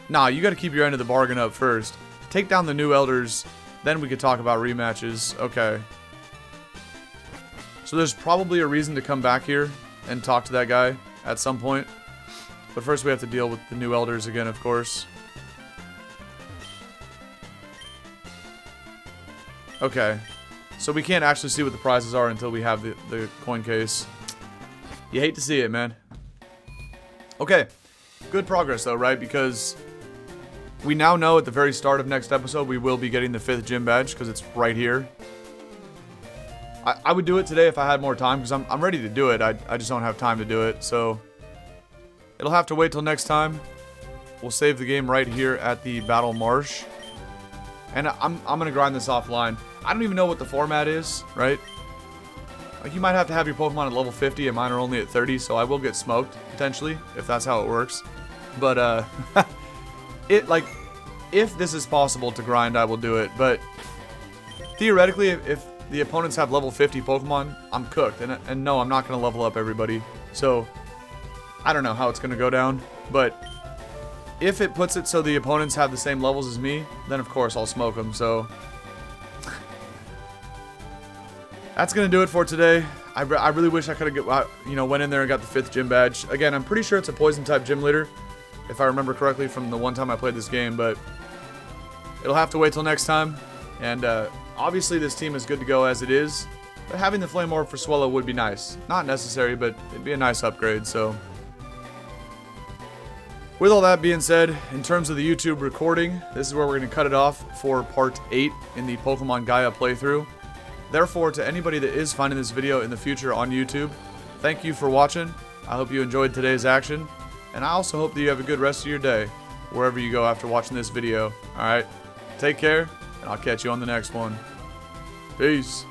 Nah, you gotta keep your end of the bargain up first. Take down the new elders, then we could talk about rematches. Okay. So there's probably a reason to come back here and talk to that guy at some point. But first we have to deal with the new elders again, of course. Okay. So we can't actually see what the prizes are until we have the coin case. You hate to see it, man. Okay. Good progress, though, right? Because we now know at the very start of next episode we will be getting the 5th gym badge because it's right here. I would do it today if I had more time because I'm ready to do it. I just don't have time to do it. So it'll have to wait till next time. We'll save the game right here at the Battle Marsh. And I'm going to grind this offline. I don't even know what the format is, right? Like, you might have to have your Pokemon at level 50 and mine are only at 30, so I will get smoked, potentially, if that's how it works. But, if this is possible to grind, I will do it. But, theoretically, if the opponents have level 50 Pokemon, I'm cooked. And no, I'm not going to level up everybody. So, I don't know how it's going to go down. But, if it puts it so the opponents have the same levels as me, then of course I'll smoke them, so... That's going to do it for today. I really wish I could have went in there and got the 5th gym badge. Again, I'm pretty sure it's a poison-type gym leader, if I remember correctly from the one time I played this game, but it'll have to wait till next time. And obviously this team is good to go as it is, but having the Flame Orb for Swellow would be nice. Not necessary, but it'd be a nice upgrade, so... With all that being said, in terms of the YouTube recording, this is where we're going to cut it off for part 8 in the Pokemon Gaia playthrough. Therefore, to anybody that is finding this video in the future on YouTube, thank you for watching. I hope you enjoyed today's action, and I also hope that you have a good rest of your day, wherever you go after watching this video. Alright, take care, and I'll catch you on the next one. Peace.